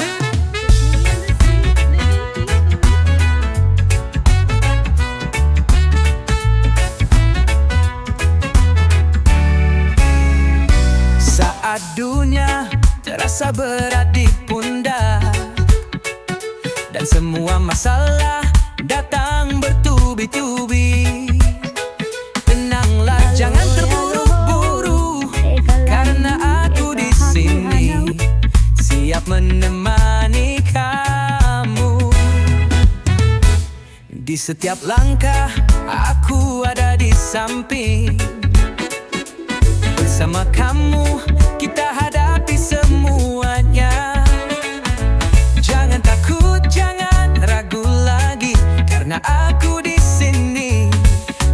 Just me and the sea, living peacefully. Saat dunia terasa berat di pundak dan semua masalah datang bertubi-tubi, tenanglah, jangan terburu-buru, karena aku di sini siap menemani kamu. Di setiap langkah aku ada di samping. Bersama kamu kita hadapi semuanya. Jangan takut, jangan ragu lagi, karena aku di sini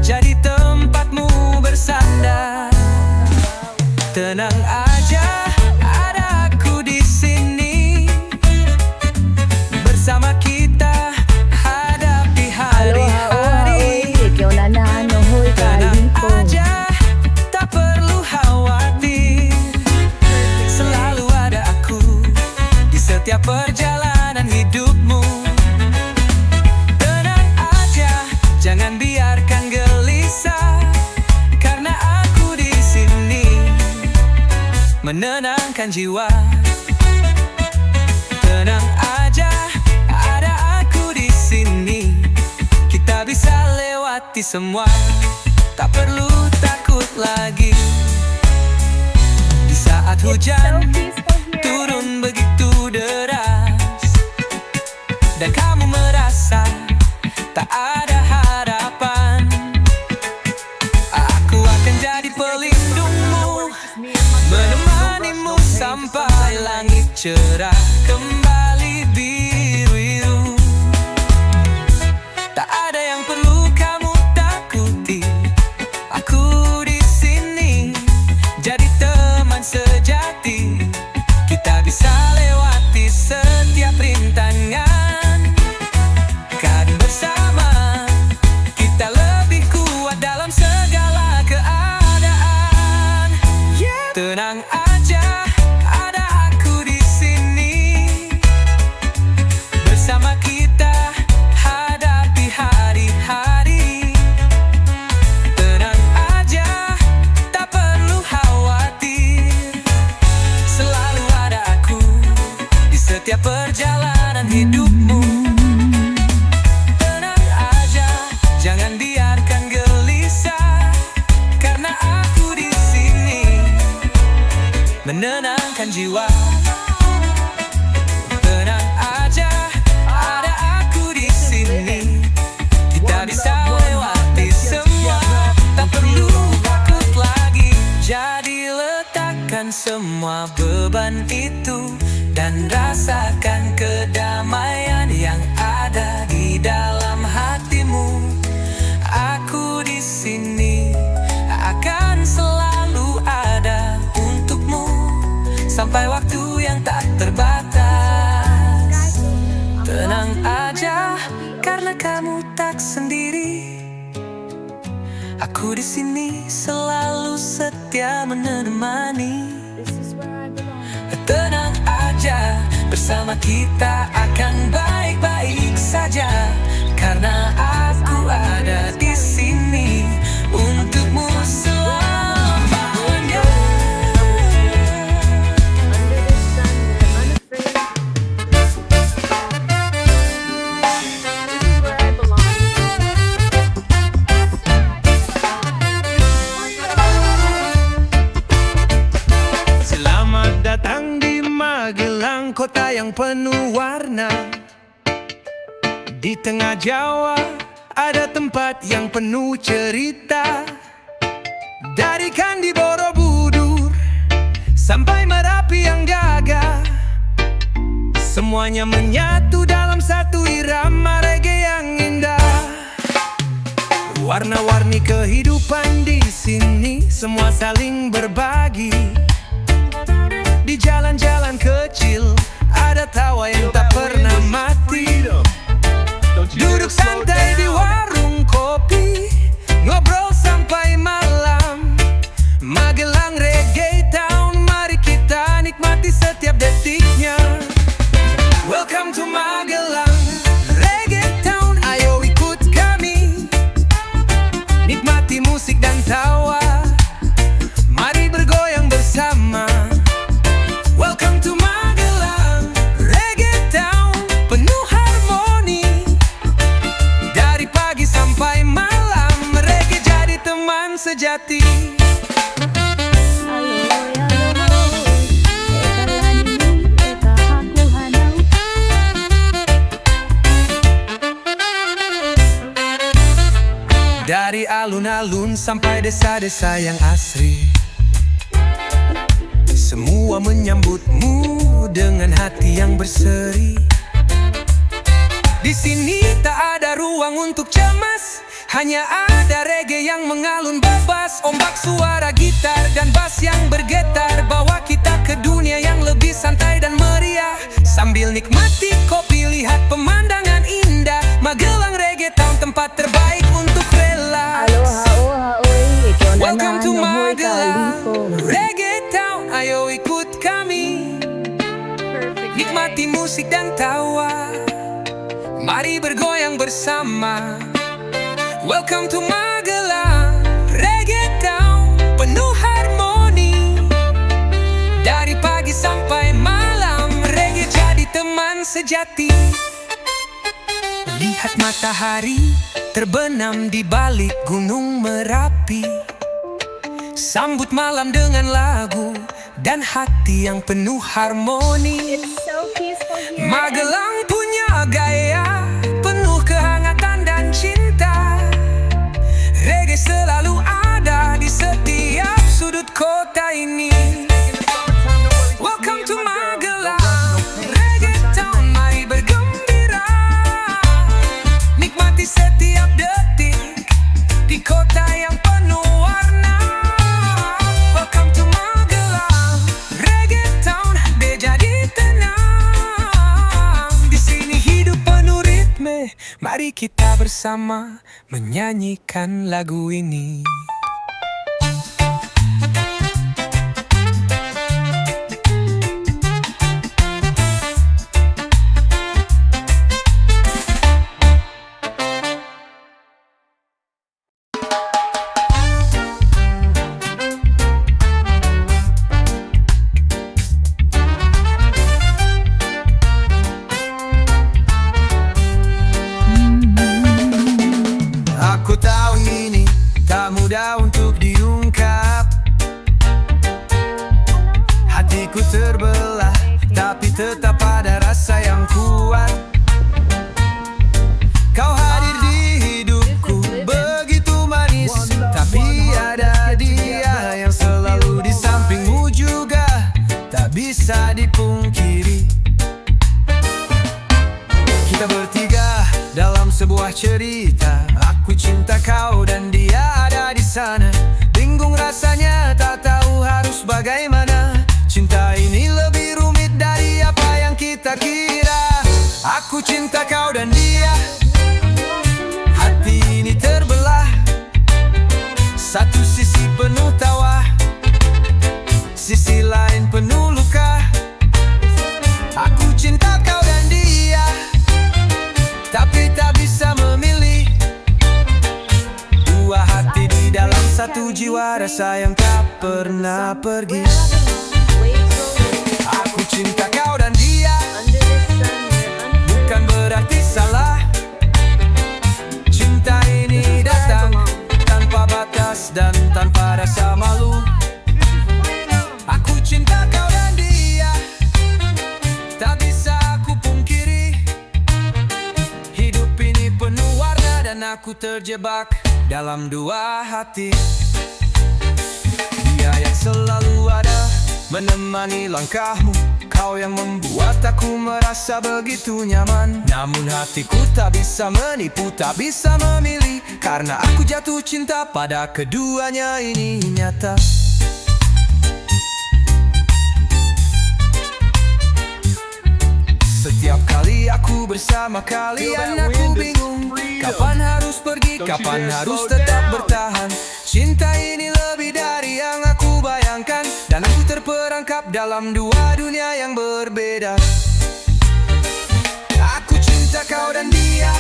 jadi tempatmu bersandar. Tenang aja, ada aku di sini. Bersama kita hadapi hari-hari. Tenang aja, tak perlu khawatir. Selalu ada aku di setiap perjalanan hidupmu. Tenang aja, jangan biarkan gelisah, karena aku di sini menenangkan jiwa. Tenang aja, ada aku di sini. Kita bisa lewati semua, tak perlu takut lagi. Di saat hujan turun begitu deras dan kamu merasa tak ada harapan, aku akan jadi pelindungmu, menemanimu sampai langit cerah kembali biru. Tak ada yang perlu kamu takuti, aku di sini jadi teman sejati. Kita bisa lewati setiap rintangan, kan bersama kita lebih kuat dalam segala keadaan. Tenang aja, ada aku di sini. Bersama kita hadapi hari-hari. Tenang aja, tak perlu khawatir. Selalu ada aku di setiap perjalanan hidupmu. Tenang aja, jangan biarkan gelisah, karena aku di sini menenangkan keteduhan jiwa. Tenang aja, ada aku di sini. Kita bisa lewati semua, tak perlu takut lagi. Jadi letakkan semua beban itu dan rasakan kedamaian yang ada di dalam hatimu. Aku di sini akan selalu ada untukmu sampai waktu yang tak terbatas. Tenang aja, karena kamu tak sendiri. Aku di sini selalu setia menemani. This is where I belong. Tenang aja, bersama kita akan baik-baik saja. Karena aku ada di sini untukmu selamanya. Under the sun, we're unafraid. This is where I belong. Selamat datang di Magelang, kota yang penuh warna. Di tengah Jawa ada tempat yang penuh cerita. Dari Candi Borobudur sampai Merapi yang gagah, semuanya menyatu dalam satu irama reggae yang indah. Warna-warni kehidupan di sini, semua saling berbagi. Di jalan-jalan kecil ada tawa yang tak pernah mati. Don't you dare Duduk slow santai di down. warung kopi, ngobrol sampai malam. Magelang Reggae Town, mari kita nikmati setiap detiknya. Welcome to Magelang Reggae Town, ayo ikut kami. Nikmati musik dan tawa, mari bergoyang bersama. Welcome to Magelang Reggae Town, penuh harmoni. Dari pagi sampai malam, reggae jadi teman sejati. Aloy, aloy, eka lani, eka aku hanau. Dari alun-alun sampai desa-desa yang asri, semua menyambutmu dengan hati yang berseri. Di sini tak ada ruang untuk cemas, hanya ada reggae yang mengalun bebas. Ombak suara gitar dan bass yang bergetar, bawa kita ke dunia yang lebih santai dan meriah. Sambil nikmati kopi, lihat pemandangan indah. Magelang Reggae Town, tempat terbaik untuk relax. Aloha, oha, oi, ikaw na Welcome to naano'y Magelang kaliko. Reggae Town, ayo ikut kami. Perfect. Nikmati musik dan tawa, mari bergoyang bersama. Welcome to Magelang Reggae Town, penuh harmoni. Dari pagi sampai malam, reggae jadi teman sejati. Lihat matahari terbenam di balik gunung Merapi. Sambut malam dengan lagu dan hati yang penuh harmoni. It's so peaceful here. Magelang punya gaya penuh kehangatan dan cinta. Reggae selalu ada di setiap sudut kota ini. Welcome to Magelang Reggae Town, mari bergembira. Nikmati setiap detik di kota yang penuh warna. Welcome to Magelang Reggae Town, deh jadi tenang. Di sini hidup penuh ritme, mari kita bersama menyanyikan lagu ini. Aku tahu ini tak mudah tapi tetap ada rasa yang kuat. Kau hadir di hidupku begitu manis, tapi ada dia yang selalu di sampingmu juga, tak bisa dipungkiri. Kita bertiga dalam sebuah cerita, aku cinta kau dan dia ada di sana. Bingung rasanya, tak tahu harus bagaimana. Cinta ini lebih rumit dari apa yang kita kira. Aku cinta kau dan dia, hati ini terbelah. Satu sisi penuh tawa, sisi lain penuh luka. Aku cinta kau dan dia, tapi tak bisa memilih. Dua hati di dalam satu jiwa, rasa yang tak pernah pergi. Waves rolling, Aku cinta kau dan dia, under the sun we're unafraid. bukan berarti salah. Cinta ini datang tanpa batas dan tanpa rasa malu. Aku cinta kau dan dia, tak bisa aku pungkiri. Hidup ini penuh warna dan aku terjebak dalam dua hati. Dia yang selalu ada menemani langkahmu, kau yang membuat aku merasa begitu nyaman. Namun hatiku tak bisa menipu, tak bisa memilih, karena aku jatuh cinta pada keduanya, ini nyata. Setiap kali aku bersama kalian, aku bingung kapan harus pergi, kapan harus tetap bertahan. Cinta ini lebih dari yang aku bayangkan, dan aku terperangkap dalam dua dunia yang berbeda. Aku cinta kau dan dia,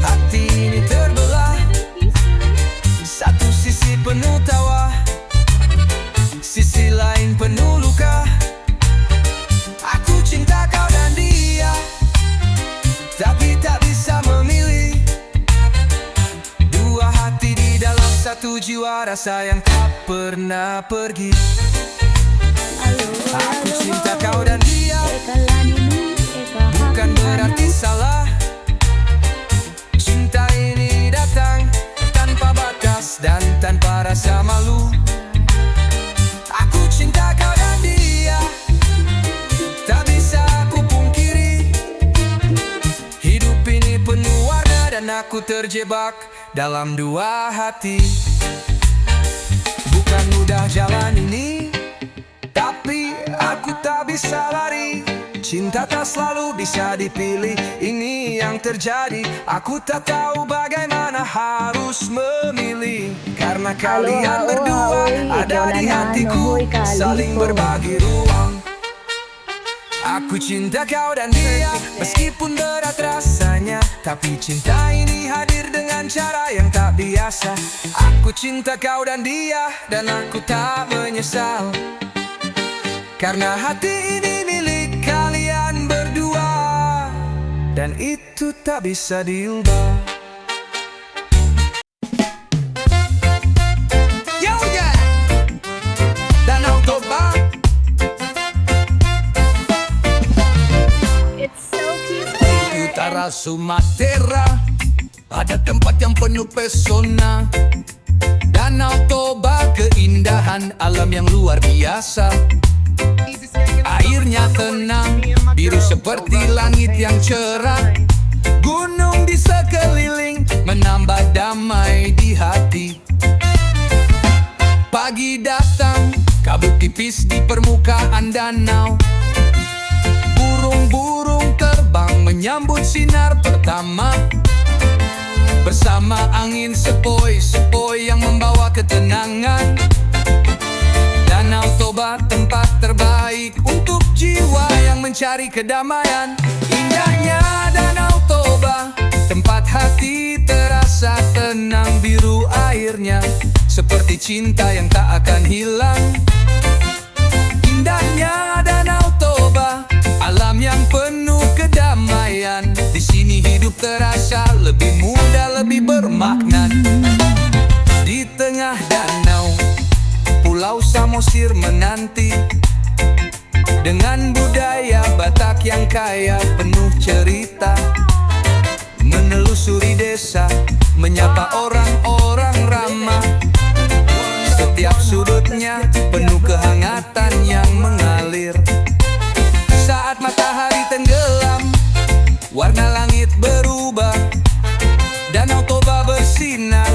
hati ini terbelah. Satu sisi penuh tawa, sisi lain penuh luka. Aku cinta kau dan dia, tapi tak bisa memilih. Dua hati di dalam satu jiwa, rasa yang tak pernah pergi. Aku cinta kau dan dia, bukan berarti salah. Cinta ini datang tanpa batas dan tanpa rasa malu. Aku cinta kau dan dia, tak bisa aku pungkiri. Hidup ini penuh warna dan aku terjebak dalam dua hati. Bukan mudah jalan ini, tapi aku tak bisa lari. Cinta tak selalu bisa dipilih, ini yang terjadi. Aku tak tahu bagaimana harus memilih, karena kalian berdua ada di hatiku, saling berbagi ruang. Aku cinta kau dan dia, meskipun berat rasanya, tapi cinta ini hadir dengan cara yang tak biasa. Aku cinta kau dan dia, dan aku tak menyesal, karena hati ini milik kalian berdua, dan itu tak bisa diubah. Yo yeah, Danau Toba. It's so cute. Utara Sumatera ada tempat yang penuh pesona, Danau Toba, keindahan alam yang luar biasa. Airnya tenang, biru seperti langit yang cerah. Gunung di sekeliling menambah damai di hati. Pagi datang, kabut tipis di permukaan danau. Burung-burung terbang menyambut sinar pertama. Bersama angin sepoi-sepoi yang membawa ketenangan. Danau Toba tempat terbaik untuk jiwa yang mencari kedamaian. Indahnya Danau Toba, tempat hati terasa tenang. Biru airnya seperti cinta yang tak akan hilang. Indahnya Danau Toba, alam yang penuh kedamaian. Di sini hidup terasa lebih mudah, lebih bermakna. Di tengah danau, Pulau Samosir menanti dengan budaya Batak yang kaya penuh cerita. Menelusuri desa, menyapa orang-orang ramah. Setiap sudutnya penuh kehangatan yang mengalir. Saat matahari tenggelam, warna langit berubah. Danau Toba bersinar,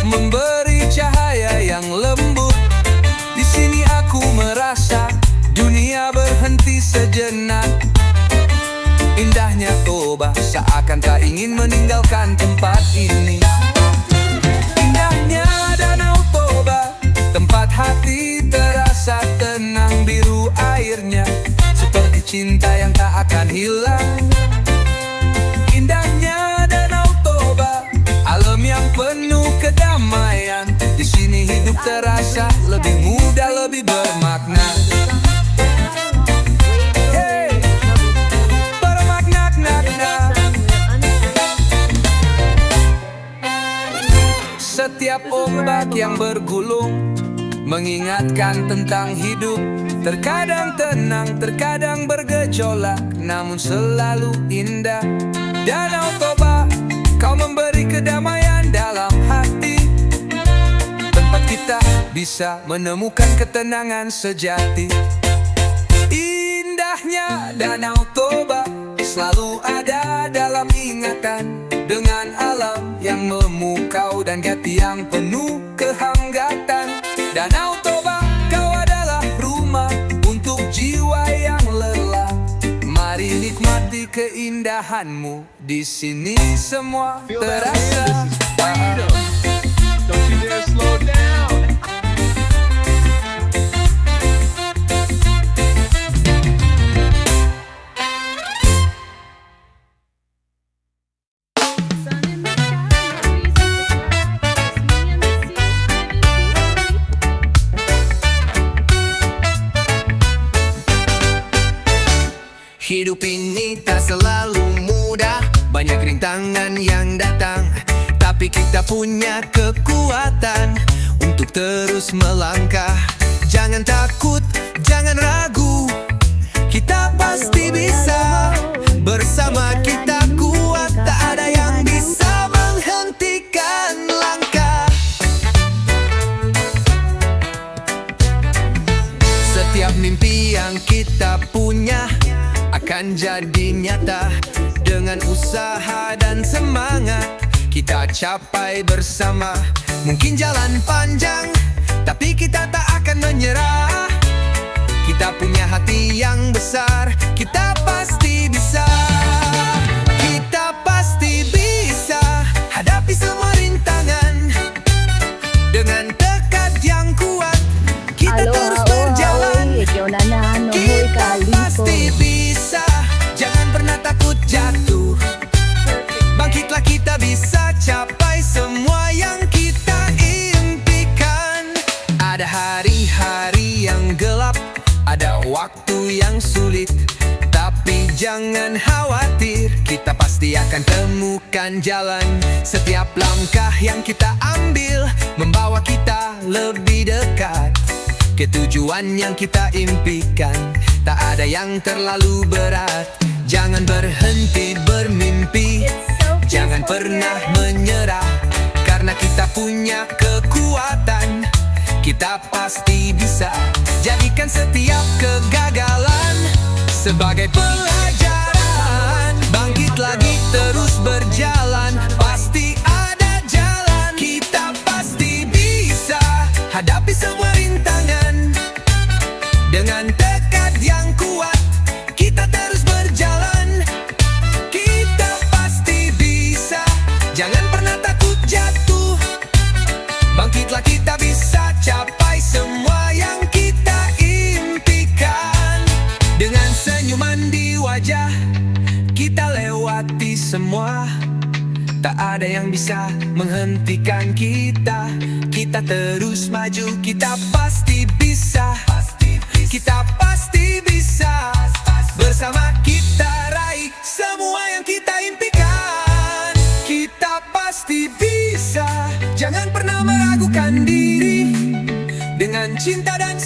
memberi cahaya yang lembut. Di sini aku merasa dunia berhenti sejenak. Indahnya Toba, seakan tak ingin meninggalkan tempat ini. Indahnya Danau Toba, tempat hati terasa tenang. Biru airnya seperti cinta yang tak akan hilang. Indahnya Danau Toba, alam yang penuh kedamaian. Di sini hidup terasa lebih mudah, lebih bermakna. Hey, bermakna-makna. Setiap ombak yang bergulung mengingatkan tentang hidup. Terkadang tenang, terkadang bergejolak, namun selalu indah. Danau Toba, kau memberi kedamaian dalam hati. Tempat kita bisa menemukan ketenangan sejati. Indahnya Danau Toba selalu ada dalam ingatan. Dengan alam yang memukau dan hati yang penuh kehanggatan. Danau Toba, kau adalah rumah untuk jiwa yang lelah. Mari nikmati keindahanmu. Di sini semua Feel that terasa. wind? This is freedom. Don't you dare slow down. Sun in the sky, breeze in the grass, me and the sea. Hidup ini tak selalu mudah, banyak rintangan yang datang. Tapi kita punya kekuatan untuk terus melangkah. Jangan takut, jangan ragu, kita pasti bisa. Bersama kita kuat, tak ada yang bisa menghentikan langkah. Setiap mimpi yang kita punya akan jadi nyata. Dengan usaha dan semangat kita capai bersama. Mungkin jalan panjang, tapi kita tak akan menyerah. Kita punya hati yang besar, kita pasti bisa. Kita pasti bisa hadapi semua rintangan. Dengan tekad yang kuat, kita terus berjalan. Kita pasti bisa, jangan pernah takut jatuh. Bangkitlah, kita bisa capai semua yang kita impikan. Ada hari-hari yang gelap, ada waktu yang sulit. Tapi jangan khawatir, kita pasti akan temukan jalan. Setiap langkah yang kita ambil membawa kita lebih dekat ke tujuan yang kita impikan. Tak ada yang terlalu berat. Jangan berhenti bermimpi, jangan pernah menyerah. Karena kita punya kekuatan, kita pasti bisa. Jadikan setiap kegagalan sebagai pelajaran. Bangkit lagi, terus berjalan, pasti ada jalan. Kita pasti bisa hadapi semua rintangan. Dengan tekad yang kuat, kita terus berjalan. Kita pasti bisa, jangan pernah takut jatuh. Bangkitlah, kita bisa capai semua yang kita impikan. Dengan senyuman di wajah, kita lewati semua. Tak ada yang bisa menghentikan kita. Kita terus maju, kita pasti bisa. Kita pasti bisa. Bersama kita raih semua yang kita impikan. Kita pasti bisa, jangan pernah meragukan diri. Dengan cinta dan